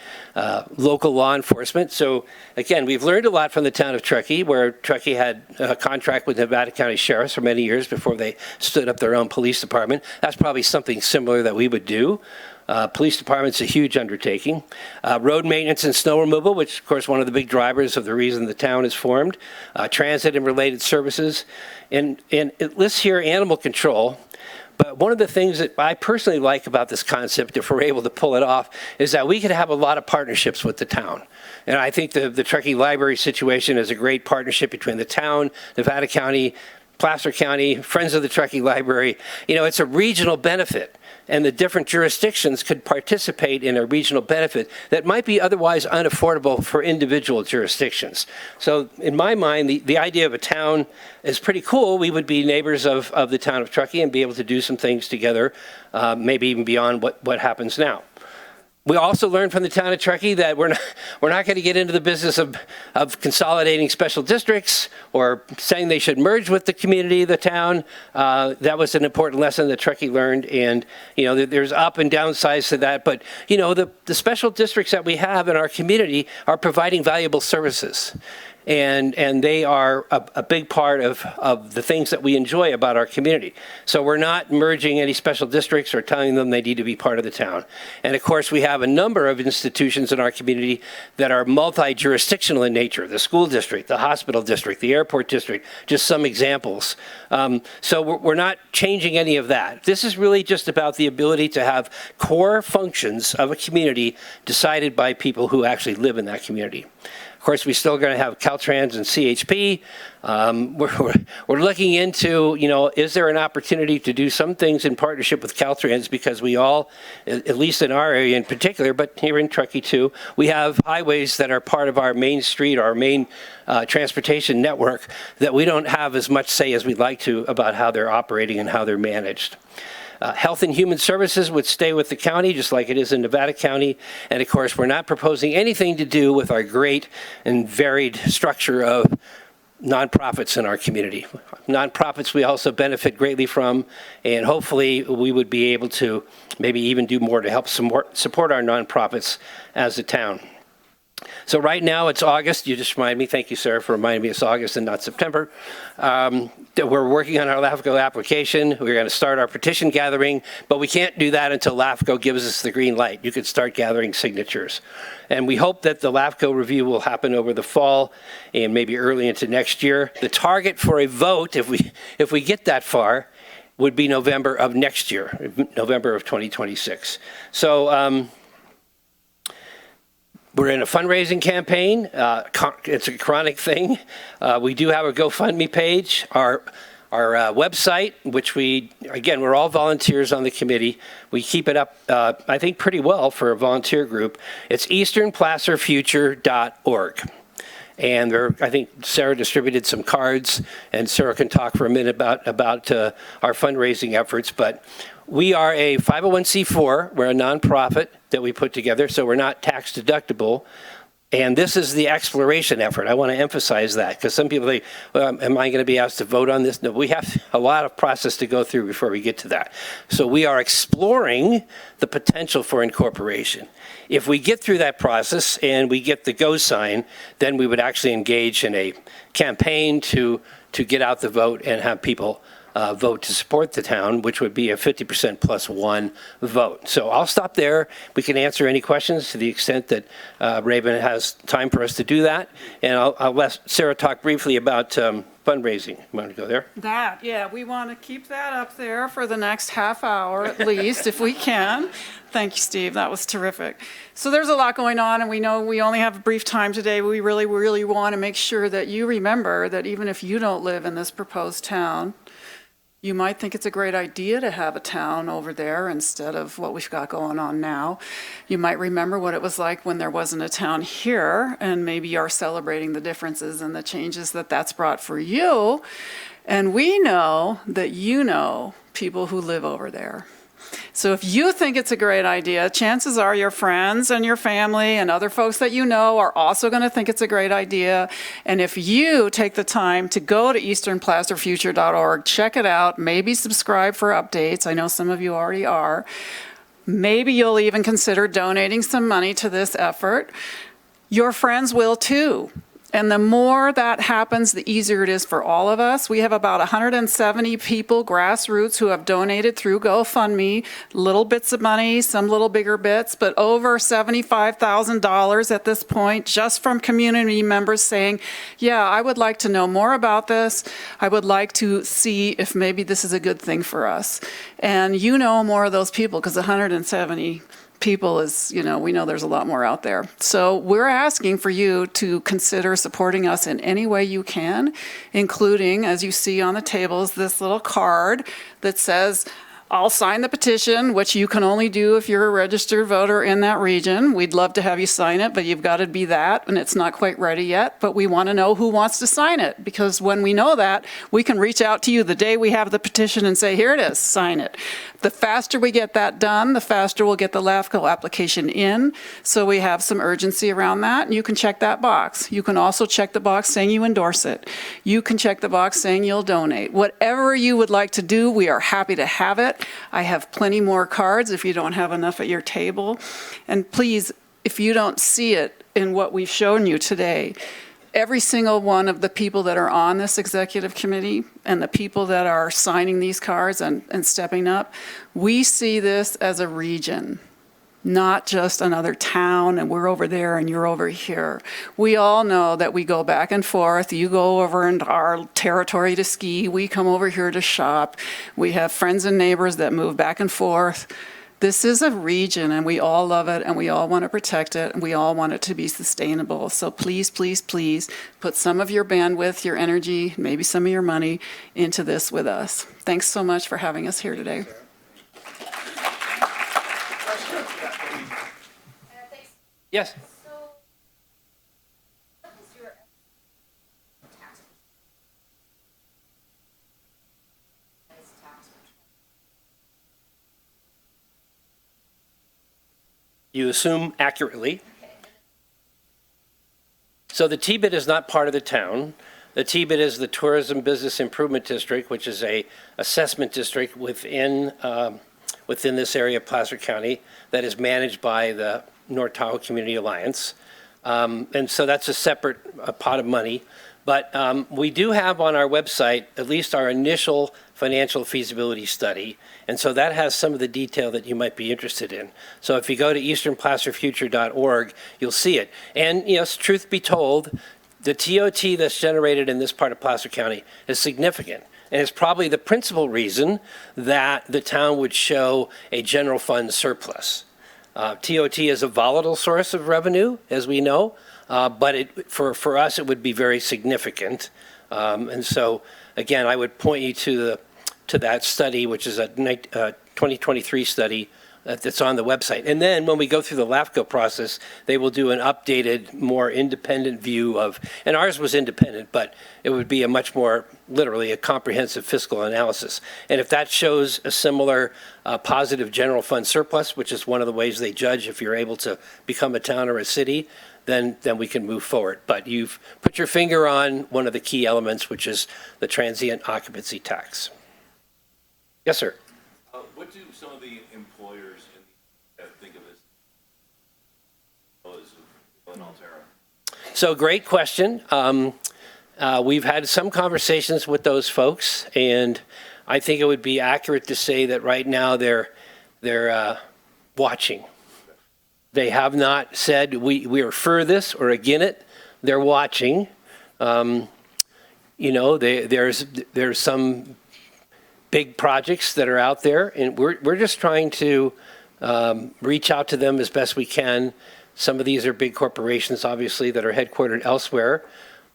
local law enforcement. So again, we've learned a lot from the town of Truckee, where Truckee had a contract with Nevada County Sheriffs for many years before they stood up their own police department. That's probably something similar that we would do. Police department's a huge undertaking. Road maintenance and snow removal, which of course one of the big drivers of the reason the town is formed. Transit and related services. And it lists here animal control. But one of the things that I personally like about this concept, if we're able to pull it off, is that we could have a lot of partnerships with the town. And I think the Truckee Library situation is a great partnership between the town, Nevada County, Placer County, Friends of the Truckee Library. You know, it's a regional benefit, and the different jurisdictions could participate in a regional benefit that might be otherwise unaffordable for individual jurisdictions. So in my mind, the idea of a town is pretty cool. We would be neighbors of the town of Truckee and be able to do some things together, maybe even beyond what happens now. We also learned from the town of Truckee that we're not going to get into the business of consolidating special districts or saying they should merge with the community, the town. That was an important lesson that Truckee learned, and you know there's up and downsides to that. But you know the special districts that we have in our community are providing valuable services. And they are a big part of the things that we enjoy about our community. So we're not merging any special districts or telling them they need to be part of the town. And of course, we have a number of institutions in our community that are multi-jurisdictional in nature: the school district, the hospital district, the airport district, just some examples. So we're not changing any of that. This is really just about the ability to have core functions of a community decided by people who actually live in that community. Of course, we're still going to have Caltrans and CHP. We're looking into, you know, is there an opportunity to do some things in partnership with Caltrans, because we all, at least in our area in particular, but here in Truckee too, we have highways that are part of our main street, our main transportation network, that we don't have as much say as we'd like to about how they're operating and how they're managed. Health and Human Services would stay with the county, just like it is in Nevada County. And of course, we're not proposing anything to do with our great and varied structure of nonprofits in our community. Nonprofits we also benefit greatly from, and hopefully we would be able to maybe even do more to help support our nonprofits as a town. So right now, it's August. You just reminded me. Thank you, Sarah, for reminding me it's August and not September. That we're working on our LAFCO application. We're going to start our petition gathering, but we can't do that until LAFCO gives us the green light. You could start gathering signatures. And we hope that the LAFCO review will happen over the fall and maybe early into next year. The target for a vote, if we get that far, would be November of next year, November of 2026. So, we're in a fundraising campaign. It's a chronic thing. We do have a GoFundMe page. Our website, which we're all volunteers on the committee. We keep it up, I think, pretty well for a volunteer group. It's easternplacerfuture.org. And I think Sarah distributed some cards, and Sarah can talk for a minute about our fundraising efforts. But we are a 501c4. We're a nonprofit that we put together, so we're not tax deductible. And this is the exploration effort. I want to emphasize that because some people think, well, am I going to be asked to vote on this? No, we have a lot of process to go through before we get to that. So we are exploring the potential for incorporation. If we get through that process and we get the go sign, then we would actually engage in a campaign to get out the vote and have people vote to support the town, which would be a 50% plus one vote. So I'll stop there. We can answer any questions to the extent that Raven has time for us to do that. And I'll let Sarah talk briefly about fundraising. You want to go there? Yeah, we want to keep that up there for the next half hour at least, if we can. Thank you, Steve. That was terrific. So there's a lot going on, and we know we only have a brief time today. We really, really want to make sure that you remember that even if you don't live in this proposed town, you might think it's a great idea to have a town over there instead of what we've got going on now. You might remember what it was like when there wasn't a town here, and maybe you're celebrating the differences and the changes that that's brought for you. And we know that you know people who live over there. So if you think it's a great idea, chances are your friends and your family and other folks that you know are also going to think it's a great idea. And if you take the time to go to easternplacerfuture.org, check it out, maybe subscribe for updates. I know some of you already are. Maybe you'll even consider donating some money to this effort. Your friends will too. And the more that happens, the easier it is for all of us. We have about 170 people, grassroots, who have donated through GoFundMe, little bits of money, some little bigger bits, but over $75,000 at this point, just from community members saying, yeah, I would like to know more about this. I would like to see if maybe this is a good thing for us. And you know more of those people because 170 people is, we know there's a lot more out there. So we're asking for you to consider supporting us in any way you can, including, as you see on the tables, this little card that says, I'll sign the petition, which you can only do if you're a registered voter in that region. We'd love to have you sign it, but you've got to be that, and it's not quite ready yet. But we want to know who wants to sign it, because when we know that, we can reach out to you the day we have the petition and say, here it is, sign it. The faster we get that done, the faster we'll get the LAFCO application in. So we have some urgency around that, and you can check that box. You can also check the box saying you endorse it. You can check the box saying you'll donate. Whatever you would like to do, we are happy to have it. I have plenty more cards if you don't have enough at your table. And please, if you don't see it in what we've shown you today, every single one of the people that are on this executive committee and the people that are signing these cards and stepping up, we see this as a region, not just another town and we're over there and you're over here. We all know that we go back and forth. You go over into our territory to ski. We come over here to shop. We have friends and neighbors that move back and forth. This is a region and we all love it and we all want to protect it and we all want it to be sustainable. So please, please, please put some of your bandwidth, your energy, maybe some of your money into this with us. Thanks so much for having us here today. Yes. So, what is your tax? You assume accurately. So the TBID is not part of the town. The TBID is the Tourism Business Improvement District, which is a assessment district within this area of Placer County that is managed by the North Tahoe Community Alliance. And so that's a separate pot of money. But we do have on our website at least our initial financial feasibility study. And so that has some of the detail that you might be interested in. So if you go to easternplacerfuture.org, you'll see it. And yes, truth be told, the TOT that's generated in this part of Placer County is significant. And it's probably the principal reason that the town would show a general fund surplus. TOT is a volatile source of revenue, as we know, but for us, it would be very significant. And so, again, I would point you to that study, which is a 2023 study that's on the website. And then when we go through the LAFCO process, they will do an updated, more independent view of, and ours was independent, but it would be a much more, literally, a comprehensive fiscal analysis. And if that shows a similar positive general fund surplus, which is one of the ways they judge if you're able to become a town or a city, then we can move forward. But you've put your finger on one of the key elements, which is the transient occupancy tax. Yes, sir. What do some of the employers think of as Altera? So great question. We've had some conversations with those folks, and I think it would be accurate to say that right now they're watching. They have not said we are for this or against it. They're watching. There's some big projects that are out there, and we're just trying to reach out to them as best we can. Some of these are big corporations, obviously, that are headquartered elsewhere,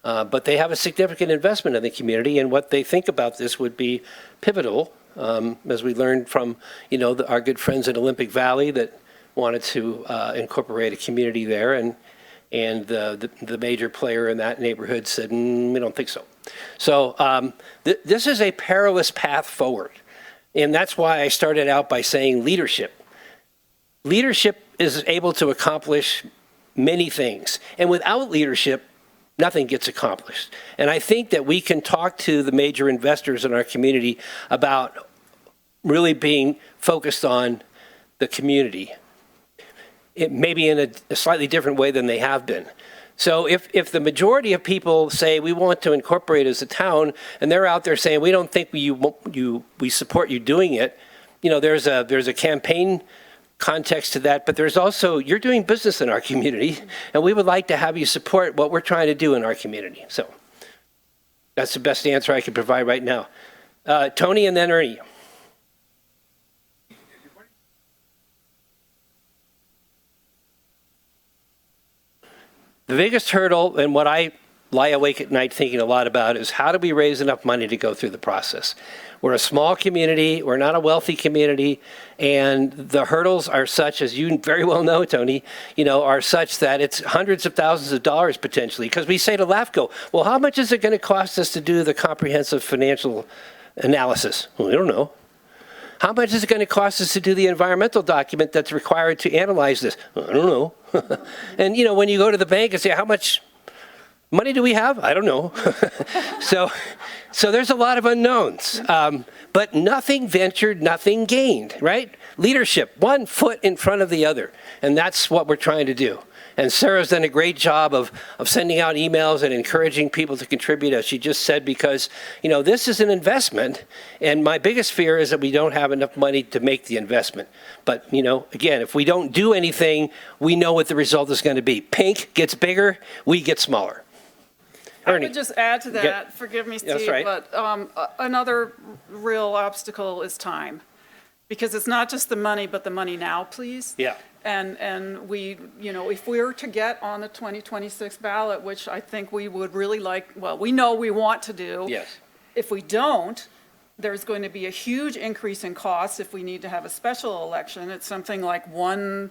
but they have a significant investment in the community, and what they think about this would be pivotal, as we learned from, our good friends in Olympic Valley that wanted to incorporate a community there, and the major player in that neighborhood said, we don't think so. So this is a perilous path forward. And that's why I started out by saying leadership. Leadership is able to accomplish many things. And without leadership, nothing gets accomplished. And I think that we can talk to the major investors in our community about really being focused on the community. It may be in a slightly different way than they have been. So if the majority of people say we want to incorporate as a town, and they're out there saying we don't think we support you doing it, there's a campaign context to that, but there's also you're doing business in our community, and we would like to have you support what we're trying to do in our community. So that's the best answer I can provide right now. Tony and then Ernie. The biggest hurdle, and what I lie awake at night thinking a lot about, is how do we raise enough money to go through the process? We're a small community, we're not a wealthy community, and the hurdles are such, as you very well know, Tony, are such that it's hundreds of thousands of dollars potentially. Because we say to LAFCO, well, how much is it going to cost us to do the comprehensive financial analysis? Well, we don't know. How much is it going to cost us to do the environmental document that's required to analyze this? Well, I don't know. And, when you go to the bank and say, how much money do we have? I don't know. So there's a lot of unknowns. But nothing ventured, nothing gained, right? Leadership, one foot in front of the other. And that's what we're trying to do. And Sarah's done a great job of sending out emails and encouraging people to contribute, as she just said, because, this is an investment. And my biggest fear is that we don't have enough money to make the investment. But, again, if we don't do anything, we know what the result is going to be. Pink gets bigger, we get smaller. Ernie. I would just add to that, forgive me, Steve, That's right. but another real obstacle is time. Because it's not just the money, but the money now, please. Yeah. And we, if we were to get on the 2026 ballot, which I think we would really like, well, we know we want to do. Yes. If we don't, there's going to be a huge increase in costs if we need to have a special election. It's something like I'm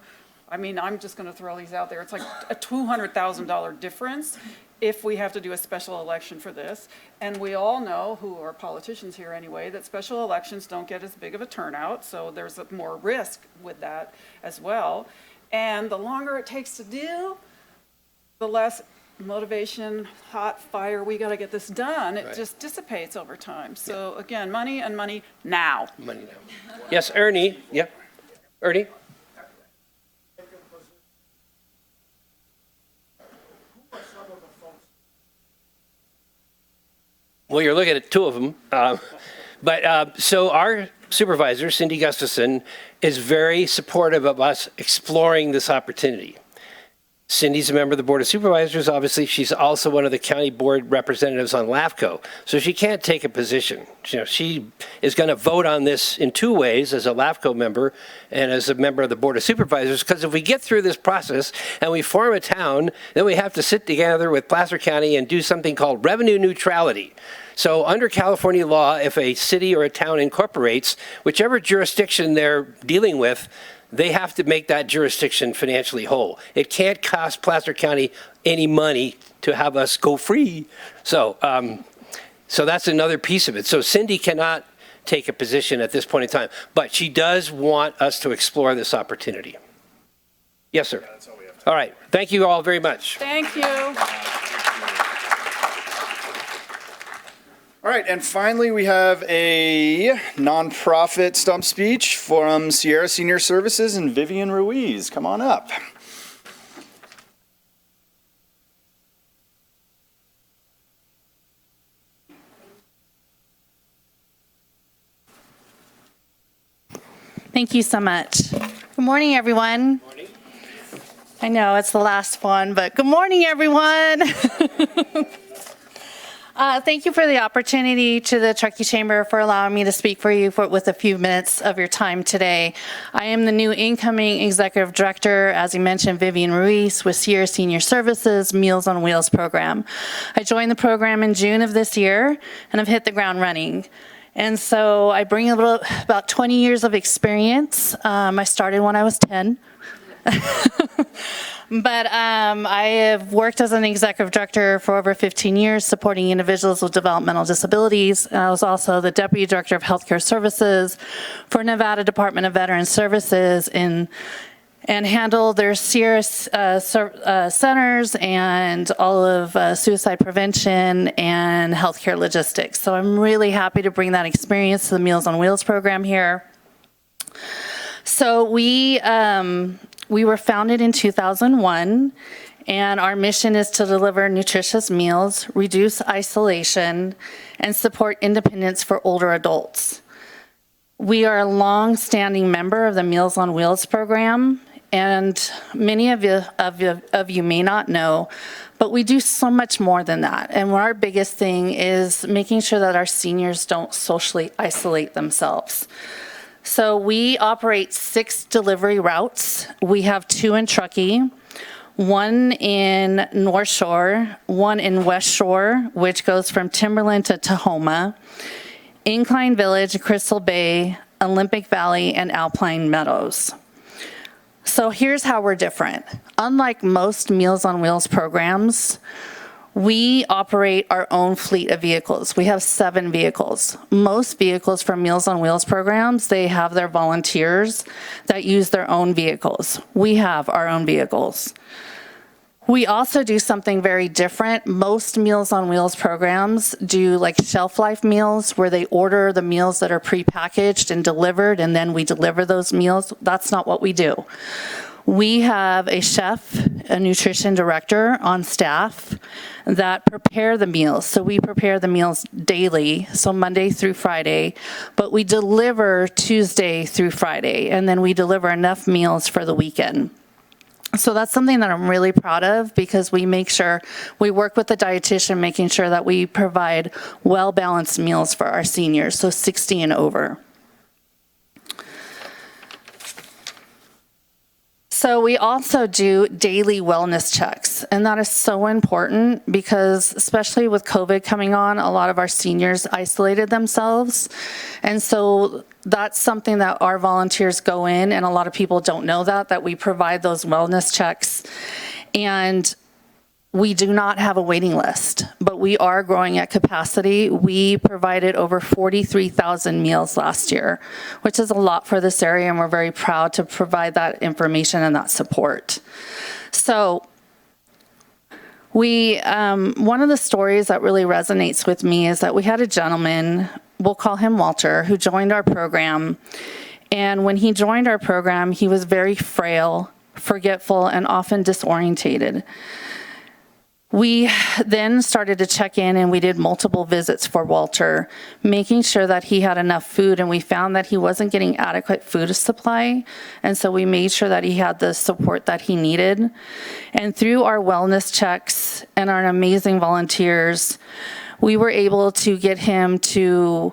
just going to throw these out there. It's like a $200,000 difference if we have to do a special election for this. And we all know, who are politicians here anyway, that special elections don't get as big of a turnout, so there's more risk with that as well. And the longer it takes to do, the less motivation, hot fire, we got to get this done. It just dissipates over time. So again, money and money now. Money now. Yes, Ernie. Yep. Ernie. Well, you're looking at two of them. So our supervisor, Cindy Gustafson, is very supportive of us exploring this opportunity. Cindy's a member of the Board of Supervisors. Obviously, she's also one of the county board representatives on LAFCO. So she can't take a position. She is going to vote on this in two ways, as a LAFCO member and as a member of the Board of Supervisors, because if we get through this process and we form a town, then we have to sit together with Placer County and do something called revenue neutrality. So under California law, if a city or a town incorporates, whichever jurisdiction they're dealing with, they have to make that jurisdiction financially whole. It can't cost Placer County any money to have us go free. So that's another piece of it. So Cindy cannot take a position at this point in time, but she does want us to explore this opportunity. Yes, sir. That's all we have. All right. Thank you all very much. Thank you. All right, and finally, we have a nonprofit stump speech from Sierra Senior Services and Vivian Ruiz. Come on up. Thank you so much. Good morning, everyone. Good morning. I know it's the last one, but good morning, everyone. Thank you for the opportunity to the Truckee Chamber for allowing me to speak for you with a few minutes of your time today. I am the new incoming Executive Director, as you mentioned, Vivian Ruiz, with Sierra Senior Services Meals on Wheels program. I joined the program in June of this year, and I've hit the ground running. And so I bring about 20 years of experience. I started when I was 10. But I have worked as an executive director for over 15 years, supporting individuals with developmental disabilities. And I was also the deputy director of healthcare services for Nevada Department of Veterans Services and handled their Sierra centers and all of suicide prevention and healthcare logistics. So I'm really happy to bring that experience to the Meals on Wheels program here. So we were founded in 2001, and our mission is to deliver nutritious meals, reduce isolation, and support independence for older adults. We are a long-standing member of the Meals on Wheels program, and many of you may not know, but we do so much more than that. And our biggest thing is making sure that our seniors don't socially isolate themselves. So we operate 6 delivery routes. We have 2 in Truckee, 1 in North Shore, 1 in West Shore, which goes from Timberland to Tahoma, Incline Village, Crystal Bay, Olympic Valley, and Alpine Meadows. So here's how we're different. Unlike most Meals on Wheels programs, we operate our own fleet of vehicles. We have 7 vehicles. Most vehicles for Meals on Wheels programs, they have their volunteers that use their own vehicles. We have our own vehicles. We also do something very different. Most Meals on Wheels programs do like shelf life meals where they order the meals that are prepackaged and delivered, and then we deliver those meals. That's not what we do. We have a chef, a nutrition director on staff that prepare the meals. So we prepare the meals daily, so Monday through Friday, but we deliver Tuesday through Friday, and then we deliver enough meals for the weekend. So that's something that I'm really proud of, because we make sure we work with the dietitian, making sure that we provide well-balanced meals for our seniors, so 60 and over. So we also do daily wellness checks, and that is so important because, especially with COVID coming on, a lot of our seniors isolated themselves. And so that's something that our volunteers go in, and a lot of people don't know that we provide those wellness checks. And we do not have a waiting list, but we are growing at capacity. We provided over 43,000 meals last year, which is a lot for this area, and we're very proud to provide that information and that support. So one of the stories that really resonates with me is that we had a gentleman, we'll call him Walter, who joined our program. And when he joined our program, he was very frail, forgetful, and often disorientated. We then started to check in and we did multiple visits for Walter, making sure that he had enough food, and we found that he wasn't getting adequate food supply. And so we made sure that he had the support that he needed. And through our wellness checks and our amazing volunteers, we were able to get him to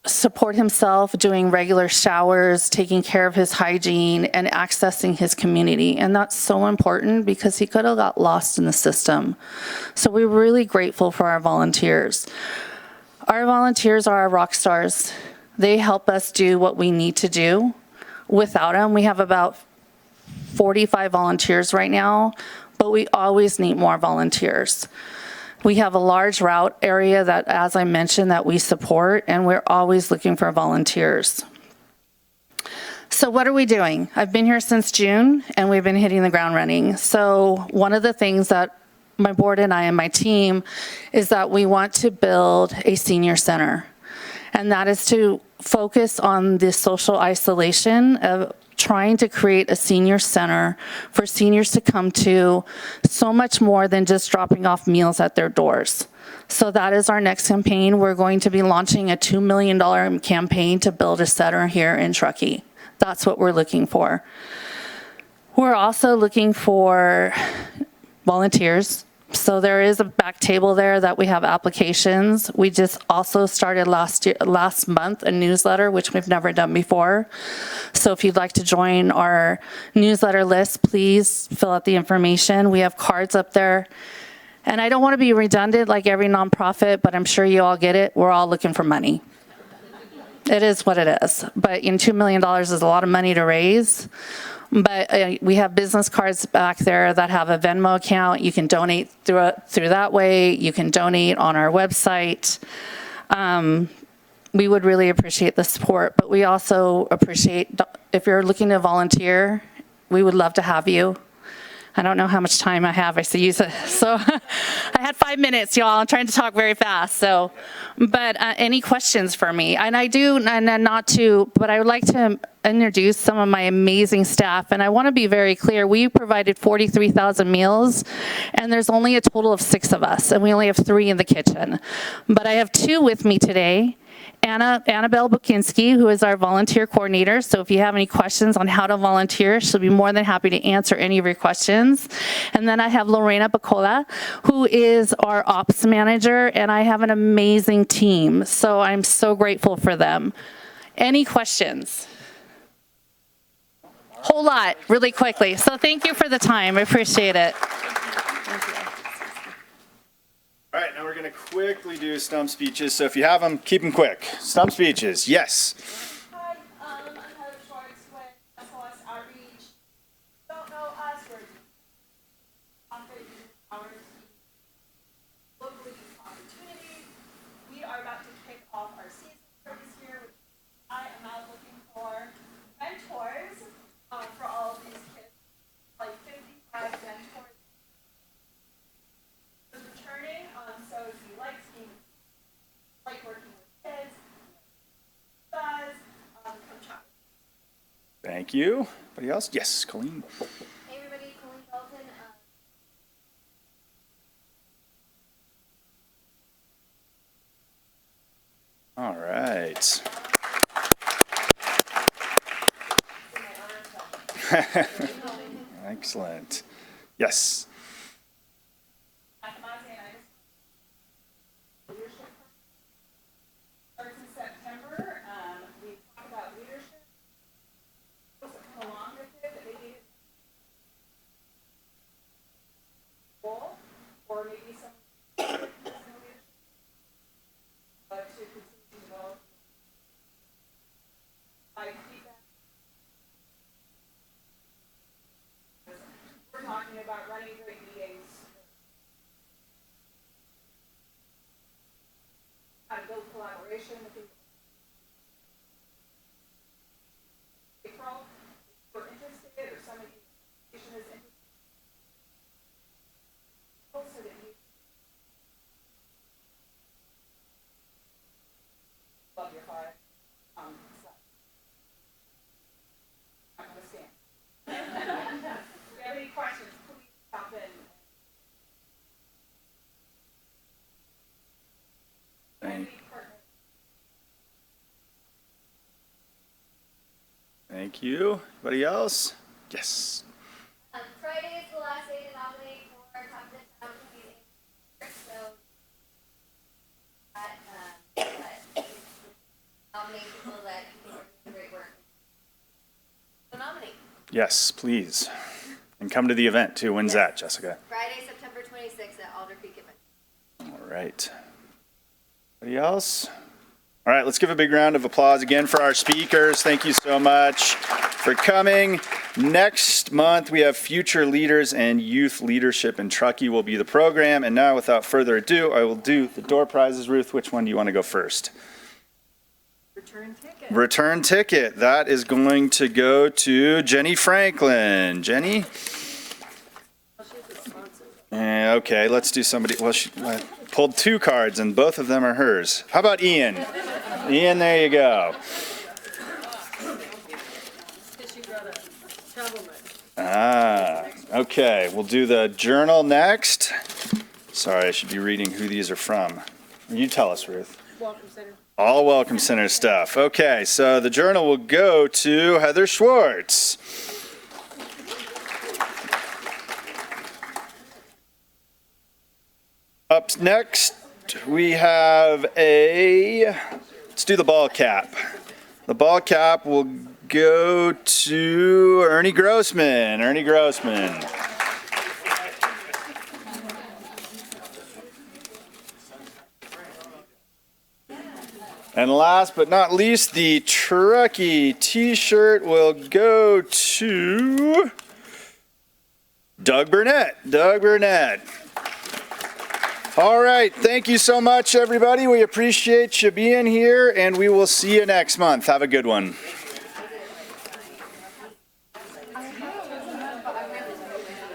support himself, doing regular showers, taking care of his hygiene, and accessing his community. And that's so important because he could have got lost in the system. So we're really grateful for our volunteers. Our volunteers are our rock stars. They help us do what we need to do. Without them, we have about 45 volunteers right now, but we always need more volunteers. We have a large route area that, as I mentioned, that we support, and we're always looking for volunteers. So what are we doing? I've been here since June, and we've been hitting the ground running. So one of the things that my board and I and my team is that we want to build a senior center, and that is to focus on the social isolation of trying to create a senior center for seniors to come to, so much more than just dropping off meals at their doors. So that is our next campaign. We're going to be launching a $2 million campaign to build a center here in Truckee. That's what we're looking for. We're also looking for volunteers. So there is a back table there that we have applications. We just also started last month a newsletter, which we've never done before. So if you'd like to join our newsletter list, please fill out the information. We have cards up there. And I don't want to be redundant like every nonprofit, but I'm sure you all get it. We're all looking for money. It is what it is. But $2 million is a lot of money to raise. But we have business cards back there that have a Venmo account. You can donate through that way. You can donate on our website. We would really appreciate the support, but we also appreciate, if you're looking to volunteer, we would love to have you. I don't know how much time I have. I see you. So I had 5 minutes, y'all. I'm trying to talk very fast. So, but any questions for me? And I do, and not to, but I would like to introduce some of my amazing staff. And I want to be very clear. We provided 43,000 meals, and there's only a total of 6 of us, and we only have 3 in the kitchen. But I have 2 with me today. Annabelle Bukinski, who is our volunteer coordinator. So if you have any questions on how to volunteer, she'll be more than happy to answer any of your questions. And then I have Lorena Bacola, who is our ops manager, and I have an amazing team. So I'm so grateful for them. Any questions? Whole lot, really quickly. So thank you for the time. I appreciate it. All right, now we're going to quickly do stump speeches. So if you have them, keep them quick. Stump speeches, yes. Hi, I'm Heather Schwartz with SOS Outreach. Don't know us, we're operating hours, locally opportunities. We are about to kick off our season service here. I am now looking for mentors for all of these kids, like 55 mentors. Returning, so if you like skiing, like working with kids, buzz, come chat. Thank you. Anybody else? Yes, Colleen. Hey everybody, Colleen Dalton. All right. Excellent. Yes. Starts in September. We talk about leadership. Those that come along with it, that maybe goal, or maybe some personal leadership, to continue to develop. I feedback. We're talking about running great meetings. How to build collaboration with people. April, if we're interested, or somebody is interested, so that you love your heart. So. I'm going to stand. If you have any questions, please stop in. Thank you. Anybody else? Yes. Friday is the last day to nominate for top of the town community. So, nominate people that you think are doing great work. So nominate. Yes, please. And come to the event too. When's that, Jessica? Friday, September 26th at Alder Creek Event. All right. Anybody else? All right, let's give a big round of applause again for our speakers. Thank you so much for coming. Next month, we have Future Leaders and Youth Leadership in Truckee will be the program. And now, without further ado, I will do the door prizes. Ruth, which one do you want to go first? Return ticket. Return ticket. That is going to go to Jenny Franklin. Jenny? Okay, let's do somebody. Well, she pulled 2 cards, and both of them are hers. How about Ian? Ian, there you go. Okay, we'll do the journal next. Sorry, I should be reading who these are from. You tell us, Ruth. Welcome Center. All Welcome Center stuff. Okay, so the journal will go to Heather Schwartz. Up next, we have let's do the ball cap. The ball cap will go to Ernie Grossman. Ernie Grossman. And last but not least, the Truckee t-shirt will go to Doug Burnett. Doug Burnett. All right, thank you so much, everybody. We appreciate you being here, and we will see you next month. Have a good one.